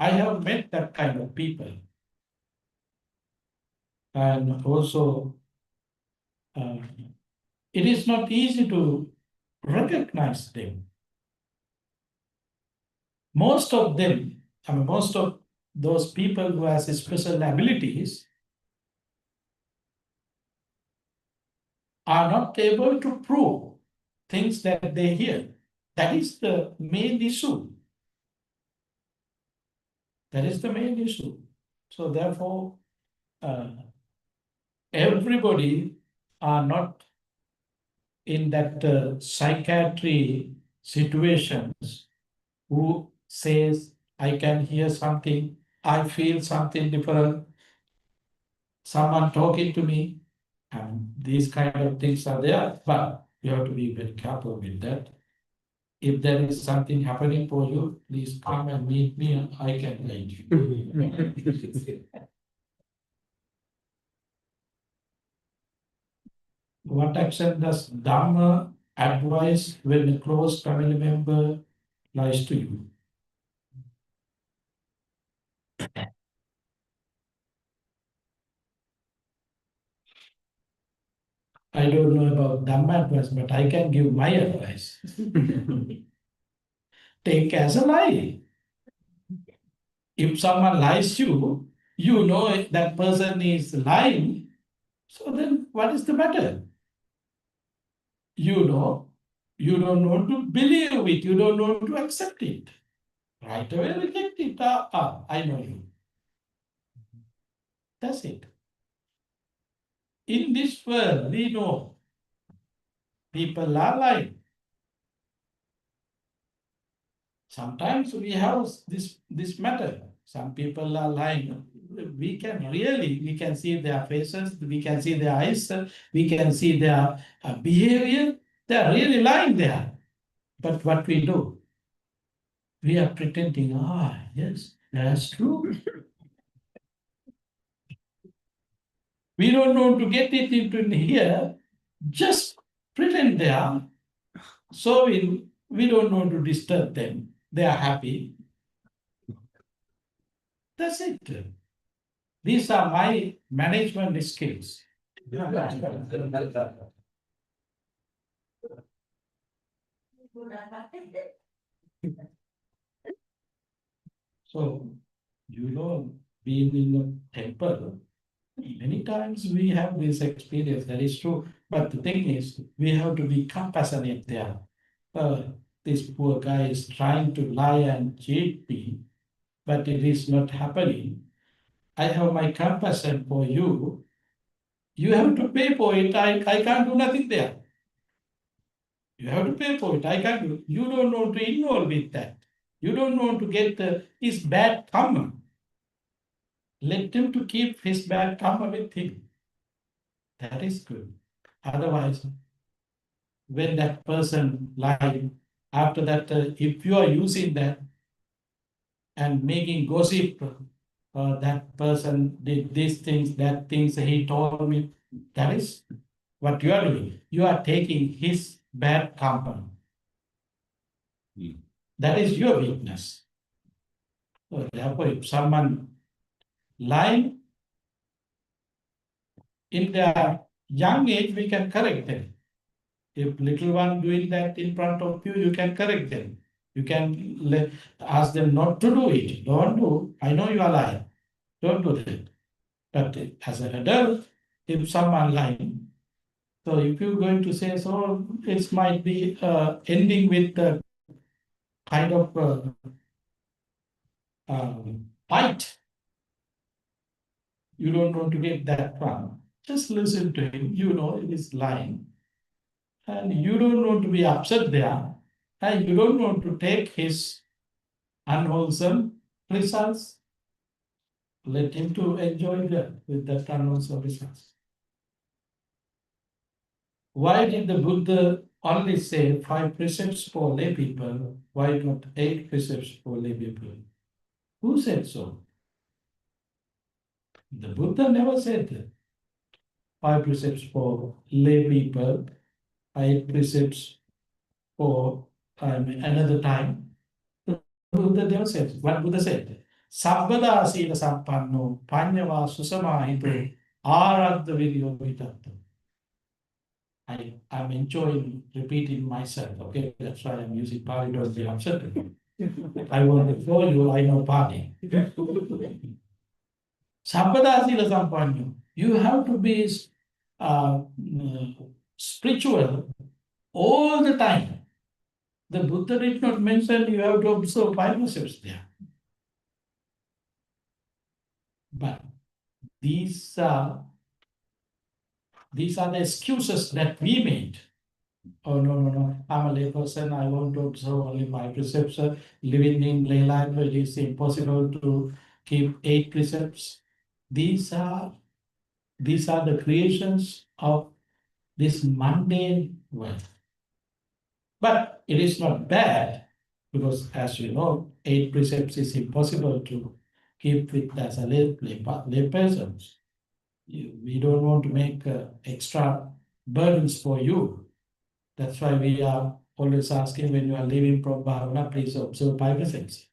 I have met that kind of people. And also, it is not easy to recognize them. Most of them, most of those people who has special abilities are not able to prove things that they hear. That is the main issue. That is the main issue. So therefore, everybody are not in that psychiatry situations who says, I can hear something, I feel something different, someone talking to me, and these kind of things are there, but you have to be very careful with that. If there is something happening for you, please come and meet me and I can guide you. What action does Dhamma advise when a close family member lies to you? I don't know about Dhamma advice, but I can give my advice. Take as a lie. If someone lies to you, you know that person is lying, so then what is the matter? You know, you don't want to believe it, you don't want to accept it. Right away reject it. I know you. That's it. In this world, we know people are lying. Sometimes we have this matter. Some people are lying. We can see their faces, we can see their eyes, we can see their behavior. They are really lying there. But what we do? We are pretending, yes, that's true. We don't want to get it into here, just pretend they are. So we don't want to disturb them. They are happy. That's it. These are my management skills. So, being in a temple, many times we have this experience, that is true. But the thing is, we have to be compassionate there. This poor guy is trying to lie and cheat me, but it is not happening. I have my compassion for you. You have to pay for it. I can't do nothing there. You have to pay for it. I can't do. You don't want to involve with that. You don't want to get his bad karma. Let him to keep his bad karma with him. That is good. Otherwise, when that person lied, after that, if you are using that and making gossip, that person did these things, that things he told me, that is what you are doing. You are taking his bad karma. That is your weakness. So therefore, if someone lying in their young age, we can correct them. If little one doing that in front of you, you can correct them. You can ask them not to do it. Don't do. I know you are lying. Don't do that. But as an adult, if someone lying, so if you're going to say so, it might be ending with a kind of fight. You don't want to get that one. Just listen to him. You know it is lying. And you don't want to be upset there. And you don't want to take his unwholesome results. Let him to enjoy that with that unwholesome results. Why did the Buddha only say 5 precepts for lay people? Why not 8 precepts for lay people? Who said so? The Buddha never said that. 5 precepts for lay people, 8 precepts for another time. The Buddha never said. What Buddha said? Sabbada sila sampanno panyava susamahito aradha viryo vitatta. I'm enjoying repeating myself. Okay, that's why I'm using Pali. Don't be upset. I want to show you I know Pali. Sabbada sila sampanno. You have to be spiritual all the time. The Buddha did not mention you have to observe 5 precepts there. But these are the excuses that we made. Oh, no. I'm a lay person. I want to observe only 5 precepts. Living in lay life, it is impossible to keep 8 precepts. These are the creations of this mundane world. But it is not bad because, as you know, 8 precepts is impossible to keep with as a lay persons. We don't want to make extra burdens for you. That's why we are always asking when you are leaving from Bhavana, please observe 5 precepts.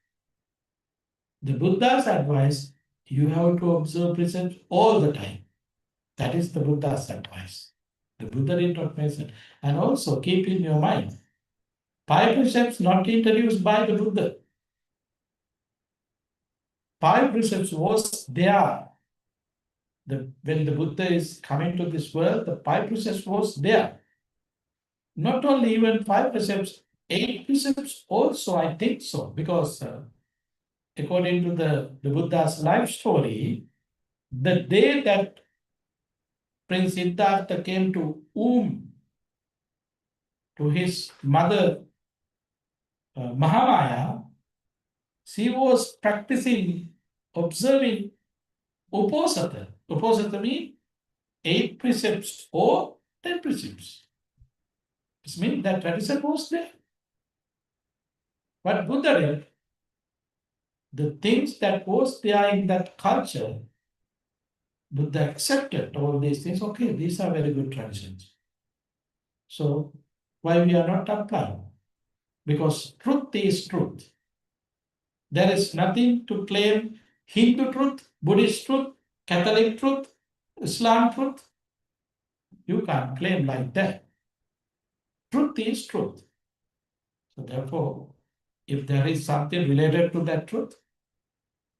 The Buddha's advice, you have to observe precepts all the time. That is the Buddha's advice. The Buddha did not mention. And also keep in your mind, 5 precepts not introduced by the Buddha. 5 precepts was there. When the Buddha is coming to this world, the 5 precepts was there. Not only even 5 precepts, 8 precepts also, I think so, because according to the Buddha's life story, the day that Prince Siddhartha came to womb to his mother Mahamaya, she was practicing, observing Uposatha. Uposatha means 8 precepts or 10 precepts. This means that tradition was there. But Buddha did, the things that was there in that culture, Buddha accepted all these things. Okay, these are very good traditions. So why we are not applying? Because truth is truth. There is nothing to claim Hindu truth, Buddhist truth, Catholic truth, Islam truth. You can't claim like that. Truth is truth. So therefore, if there is something related to that truth,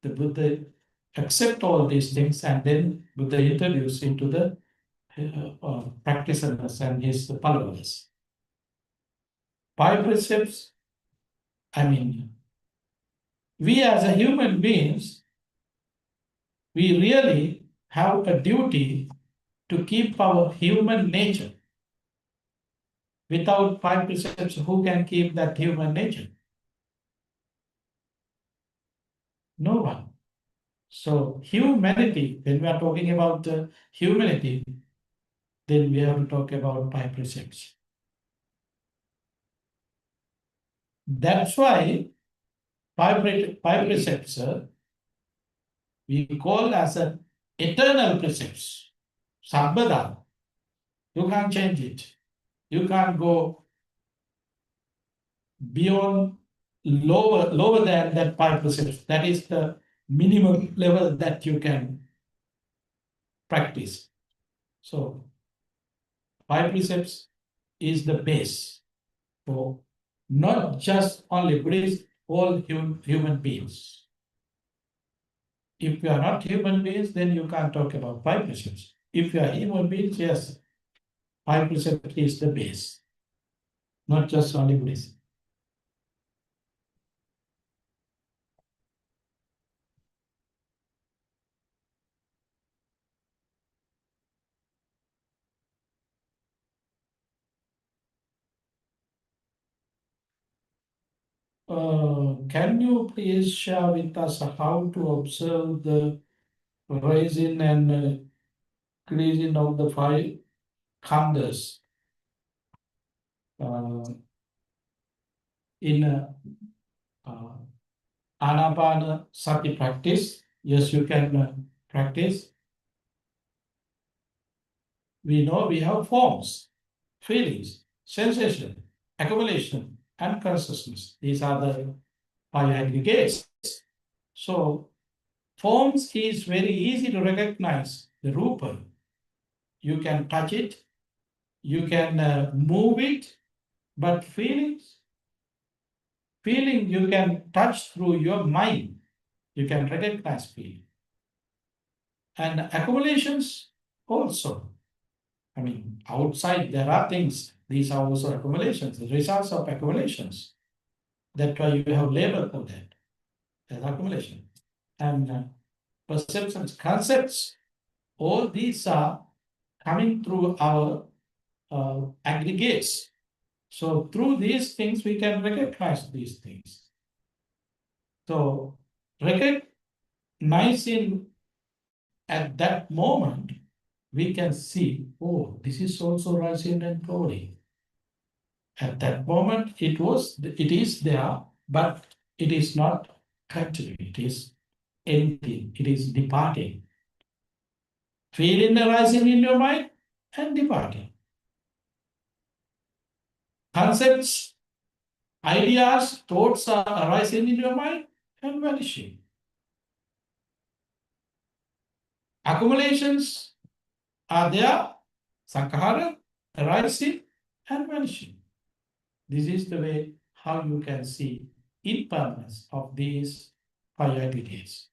the Buddha accept all these things and then Buddha introduce into the practitioners and his followers. Five precepts, I mean, we as a human beings, we really have a duty to keep our human nature. Without five precepts, who can keep that human nature? No one. So humanity, when we are talking about humanity, then we have to talk about five precepts. That's why five precepts we call as an eternal precepts. Sambhada. You can't change it. You can't go beyond lower than that 5%. That is the minimum level that you can practice. So 5 precepts is the base for not just only Buddhists, all human beings. If you are not human beings, then you can't talk about 5 precepts. If you are human beings, yes, 5 precepts is the base, not just only Buddhism. Can you please share with us how to observe the rising and increasing of the 5 khandhas in Anapana Sati practice? Yes, you can practice. We know we have forms, feelings, sensation, accumulation, and consciousness. These are the 5 aggregates. So forms is very easy to recognize the rupa. You can touch it, you can move it, but feeling you can touch through your mind. You can recognize feeling. And accumulations also. I mean, outside there are things. These are also accumulations, the results of accumulations. That's why you have label for that as accumulation. And perceptions, concepts, all these are coming through our aggregates. So through these things, we can recognize these things. So recognizing at that moment, we can see, oh, this is also rising and falling. At that moment, it is there, but it is not continuing. It is ending. It is departing. Feeling arising in your mind and departing. Concepts, ideas, thoughts are arising in your mind and vanishing. Accumulations are there, sankhara, arising and vanishing. This is the way how you can see impermanence of these 5 aggregates.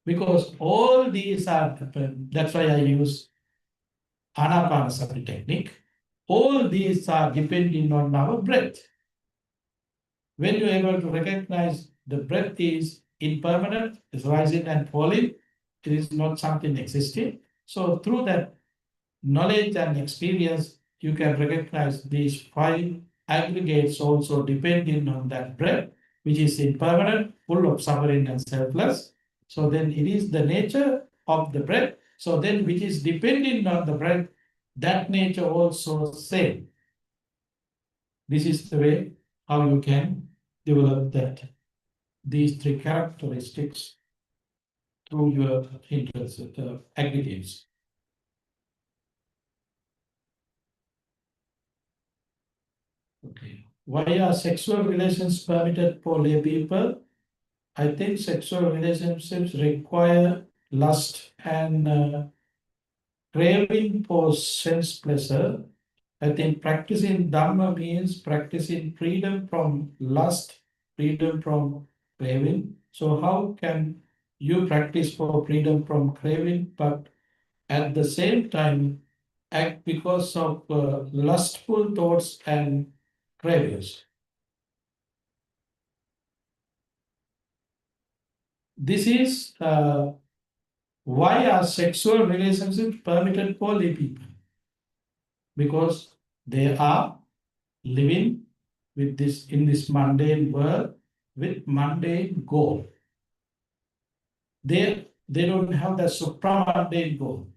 Because all these are, that's why I use Anapanasati technique. All these are depending on our breath. When you're able to recognize the breath is impermanent, is rising and falling, it is not something existing. So through that knowledge and experience, you can recognize these 5 aggregates also depending on that breath, which is impermanent, full of suffering and selfless. So then it is the nature of the breath. So then which is depending on the breath, that nature also same. This is the way how you can develop that, these 3 characteristics through your interests, aggregates. Okay. Why are sexual relations permitted for lay people? I think sexual relationships require lust and craving for sense pleasure. I think practicing Dhamma means practicing freedom from lust, freedom from craving. So how can you practice for freedom from craving, but at the same time act because of lustful thoughts and cravings? This is why are sexual relationships permitted for lay people? Because they are living with this in this mundane world with mundane goal. They don't have the supramundane goal.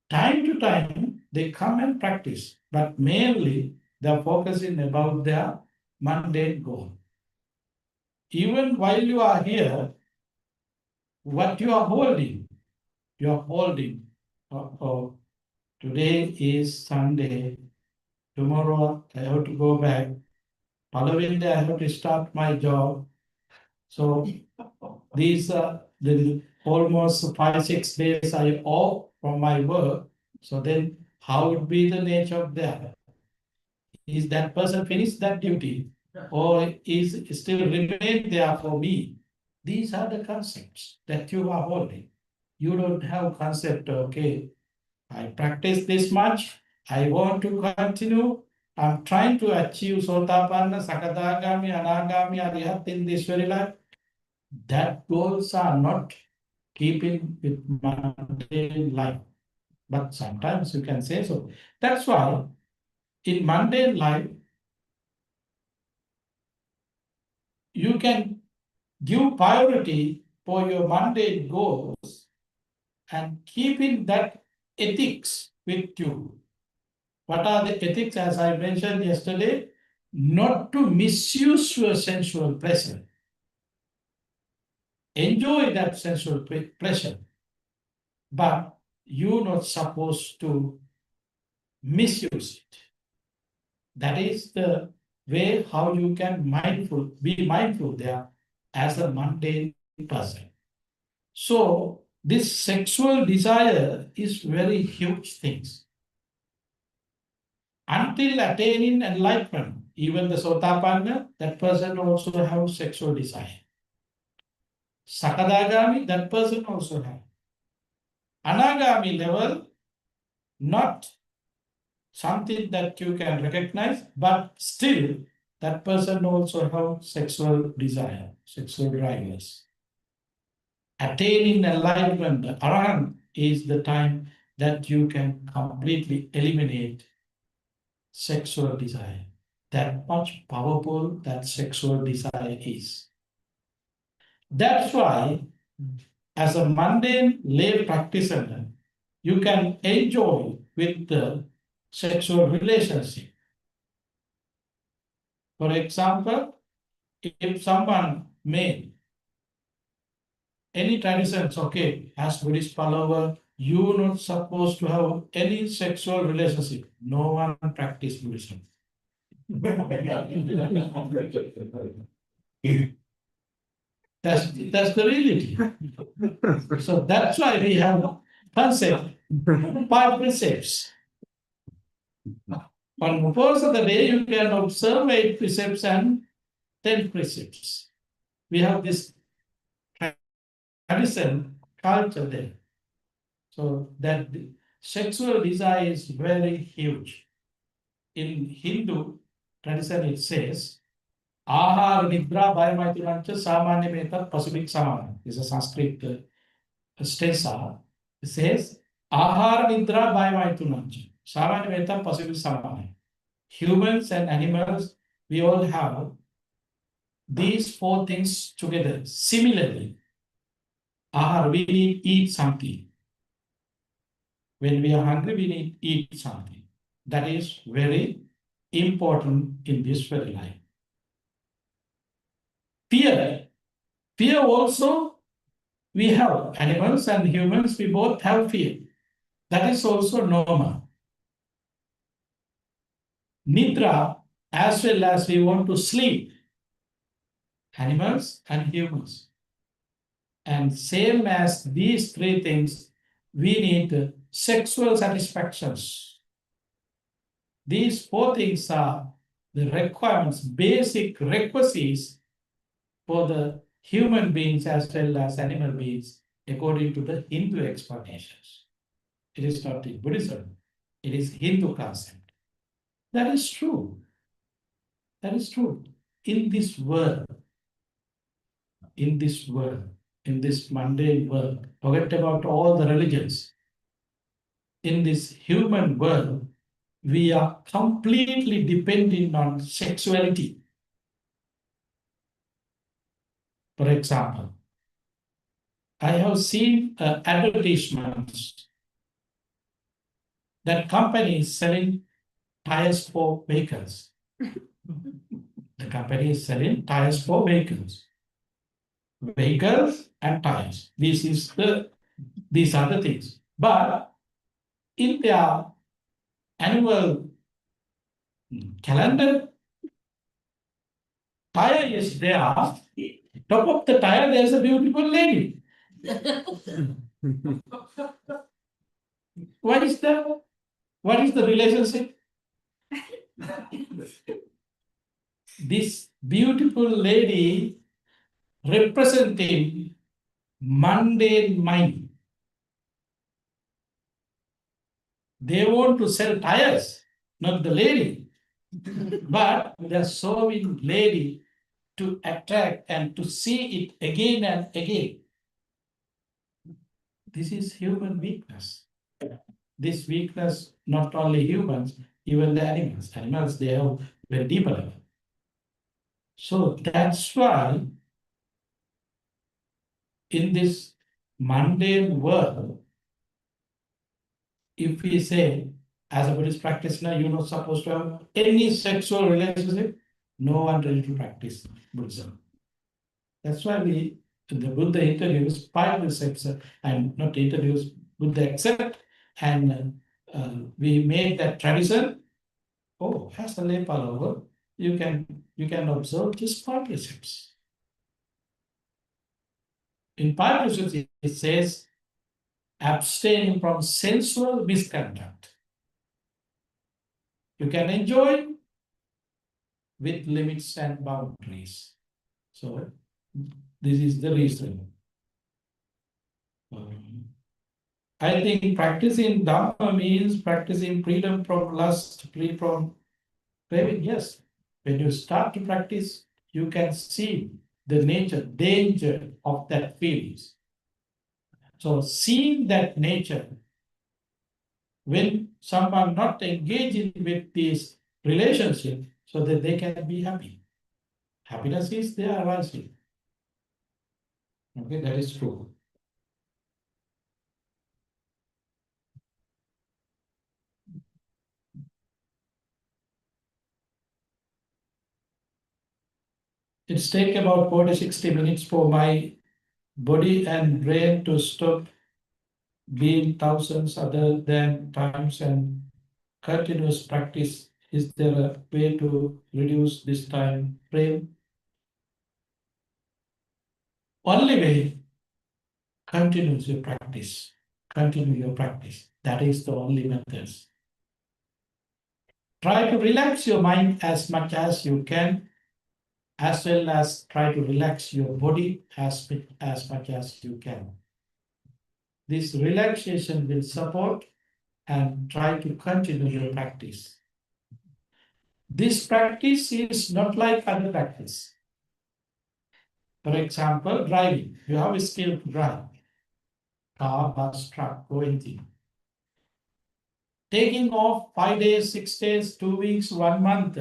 Time to time they come and practice, but mainly they're focusing about their mundane goal. Even while you are here, what you are holding, today is Sunday, tomorrow I have to go back, following day I have to start my job. So these are the almost 5-6 days I off from my work. So then how would be the nature of that? Is that person finished that duty or is still remain there for me? These are the concepts that you are holding. You don't have concept, okay, I practice this much, I want to continue, I'm trying to achieve Sotapanna, Sakadagami, Anagami, Arihat in this very life. That goals are not keeping with mundane life. But sometimes you can say so. That's why in mundane life, you can give priority for your mundane goals and keeping that ethics with you. What are the ethics? As I mentioned yesterday, not to misuse your sensual pleasure. Enjoy that sensual pleasure, but you're not supposed to misuse it. That is the way how you can be mindful there as a mundane person. So this sexual desire is very huge things. Until attaining enlightenment, even the Sotapanna, that person also have sexual desire. Sakadagami, that person also have. Anagami level, not something that you can recognize, but still that person also have sexual desire, sexual drivers. Attaining enlightenment, the Arahant, is the time that you can completely eliminate sexual desire. That much powerful that sexual desire is. That's why, as a mundane lay practitioner, you can enjoy with the sexual relationship. For example, if someone made any traditions, okay, as Buddhist follower, you're not supposed to have any sexual relationship. No one practice Buddhism. That's the reality. So that's why we have concept, 5 precepts. On the course of the day, you can observe 8 precepts and 10 precepts. We have this tradition, culture there. So that the sexual desire is very huge. In Hindu tradition, it says, Ahar Nidra Bhayamaitunancha Samanya Meta Pasubik Samana. This is a Sanskrit stanza. It says, Ahar Nidra Bhayamaitunancha Samanya Meta Pasubik Samana. Humans and animals, we all have these 4 things together. Similarly, ahar, we need to eat something. When we are hungry, we need to eat something. That is very important in this very life. Fear also We have animals and humans, we both have fear. That is also normal. Nidra, as well as we want to sleep, animals and humans. And same as these three things, we need sexual satisfactions. These four things are the requirements, basic requisites for the human beings as well as animal beings, according to the Hindu explanations. It is not in Buddhism, it is Hindu concept. That is true. That is true. In this world, in this world, in this mundane world, forget about all the religions. In this human world, we are completely dependent on sexuality. For example, I have seen advertisements that company is selling tires for vehicles. The company is selling tires for vehicles. Vehicles and tires. These are the things. But in their annual calendar, tire is there. Top of the tire, there's a beautiful lady. What is the relationship? This beautiful lady representing mundane mind. They want to sell tires, not the lady. But they're showing lady to attract and to see it again and again. This is human weakness. This weakness, not only humans, even the animals. Animals, they have very deeper level. So that's why in this mundane world, if we say, as a Buddhist practitioner, you're not supposed to have any sexual relationship, no one ready to practice Buddhism. That's why the Buddha introduced 5 sex and not introduced, Buddha accept, and we made that tradition. Oh, as a lay follower, you can observe just 5 precepts. In 5 precepts, it says, abstain from sensual misconduct. You can enjoy with limits and boundaries. So this is the reason. I think practicing Dhamma means practicing freedom from lust, free from craving. Yes, when you start to practice, you can see the danger of that feelings. So seeing that nature, when someone not engaging with this relationship, so that they can be happy. Happiness is there arising. Okay, that is true. It's take about 40-60 minutes for my body and brain to stop being thousands other than times and continuous practice. Is there a way to reduce this time frame? Only way, continue your practice. Continue your practice. That is the only method. Try to relax your mind as much as you can, as well as try to relax your body as much as you can. This relaxation will support and try to continue your practice. This practice is not like other practice. For example, driving. You have a skill to drive. Car, bus, truck, or anything. Taking off 5 days, 6 days, 2 weeks, 1 month,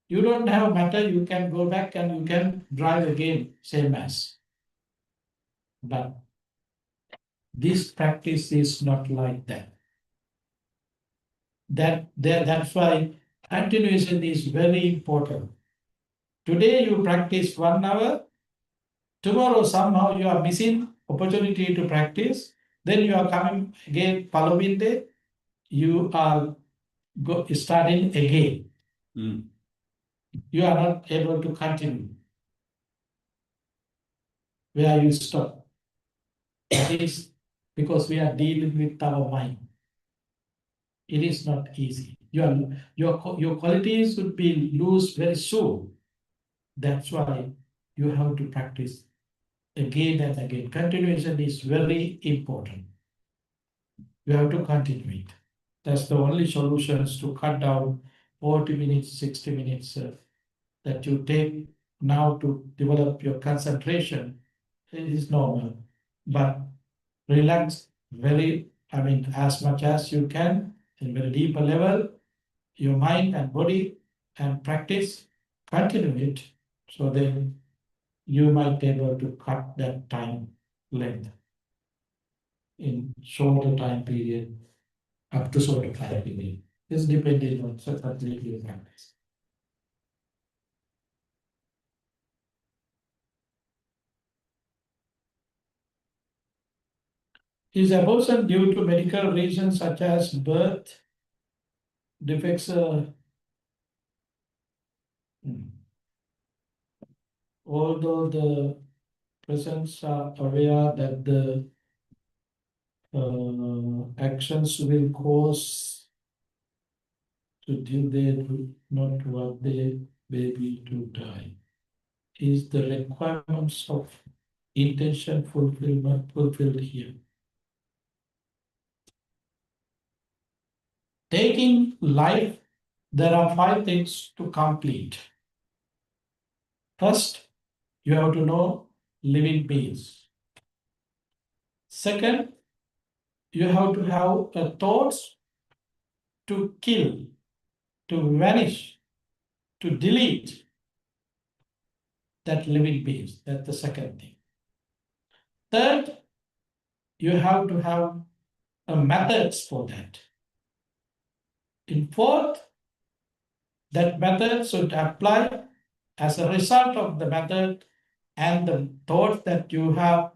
you don't have matter, you can go back and you can drive again, same as. But this practice is not like that. That's why continuation is very important. Today you practice 1 hour, Tomorrow somehow you are missing opportunity to practice. Then you are coming again following day. You are starting again. Mm. You are not able to continue where you stop. That is because we are dealing with our mind. It is not easy. Your qualities would be lose very soon. That's why you have to practice again and again. Continuation is very important. You have to continue it. That's the only solutions to cut down 40 minutes, 60 minutes that you take now to develop your concentration. It is normal, but relax as much as you can in very deeper level, your mind and body, and practice, continue it. So then you might be able to cut that time length in shorter time period, up to shorter time period. It's depending on certainly your practice. Is abortion due to medical reasons such as birth defects? Although the persons are aware that the actions will cause to do they do not want their baby to die. Is the requirements of intention fulfilled here? Taking life, there are 5 things to complete. First, you have to know living beings. Second, you have to have thoughts to kill, to vanish, to delete that living beings. That's the second thing. Third, you have to have methods for that. In fourth, that method should apply as a result of the method and the thought that you have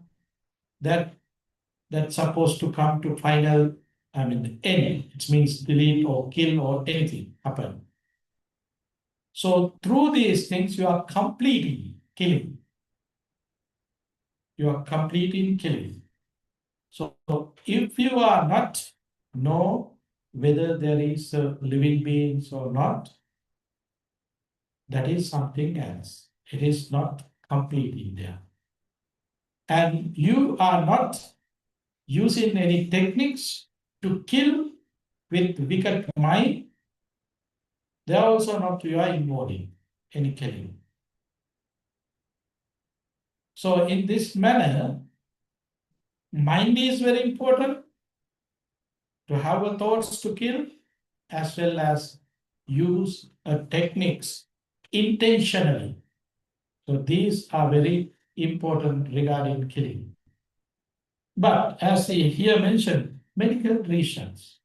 that's supposed to come to final, end. It means delete or kill or anything happen. So through these things, you are completing killing. You are completing killing. So if you are not know whether there is living beings or not, that is something else. It is not complete in there. And you are not using any techniques to kill with wicked mind. They are also not you are involved in any killing. So in this manner, mind is very important to have a thoughts to kill as well as use techniques intentionally. So these are very important regarding killing. But as he here mentioned, medical reasons.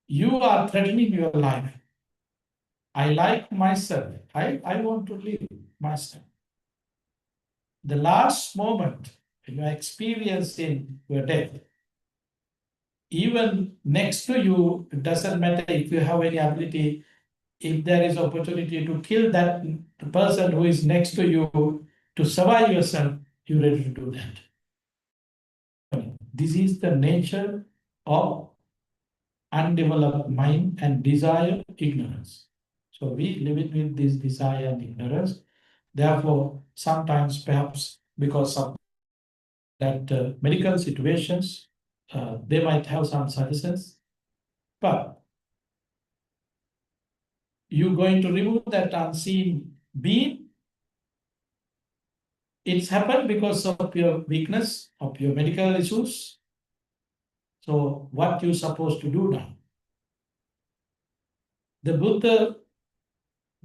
You are threatening your life. I like myself. I want to live myself. The last moment when you are experiencing your death, even next to you, it doesn't matter if you have any ability, if there is opportunity to kill that person who is next to you to survive yourself, you're ready to do that. This is the nature of undeveloped mind and desire, ignorance. So we live with this desire and ignorance. Therefore, sometimes perhaps because of that medical situations, they might have some suggestions, but you're going to remove that unseen being. It's happened because of your weakness, of your medical issues. So what you're supposed to do now? The Buddha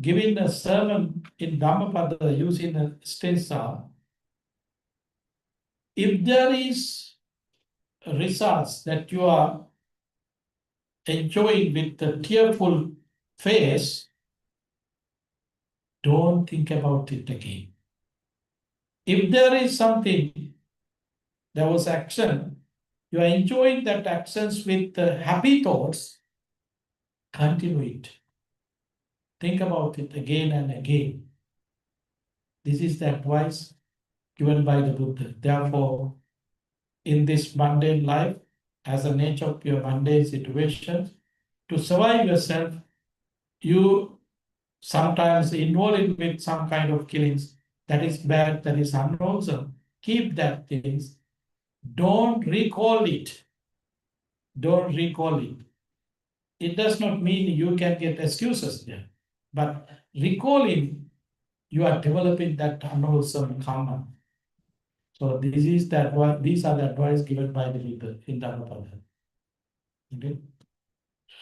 giving a sermon in Dhammapada using a stanza, if there is results that you are enjoying with a tearful face, don't think about it again. If there is something, there was action, you are enjoying that actions with happy thoughts, continue it. Think about it again and again. This is the advice given by the Buddha. Therefore, in this mundane life, as a nature of your mundane situations, to survive yourself, you sometimes involve in with some kind of killings. That is bad, that is unwholesome. Keep that things. Don't recall it. Don't recall it. It does not mean you can get excuses there. But recalling, you are developing that unwholesome karma. So this is the advice, these are the advice given by the Buddha in Dhammapada. Okay.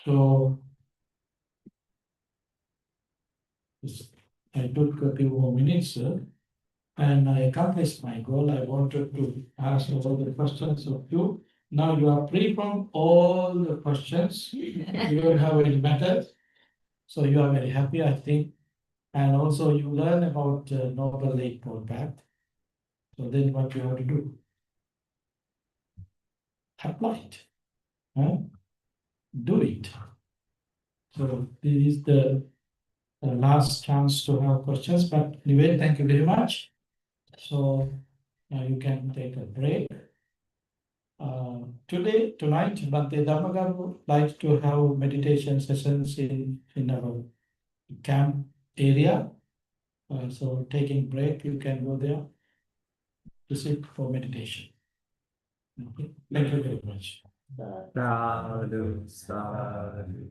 So I took a few more minutes, and I accomplished my goal. I wanted to ask all the questions of you. Now you are free from all the questions. You don't have any matters. So you are very happy, I think. And also you learn about Noble Eightfold Path. So then what you have to do? Apply it. Huh? Do it. So this is the last chance to have questions. But anyway, thank you very much. So now you can take a break. Tonight, Bhante Dhammagar likes to have meditation sessions in our camp area. So taking break, you can go there to sit for meditation. Okay. Thank you very much. Sadhu, sadhu.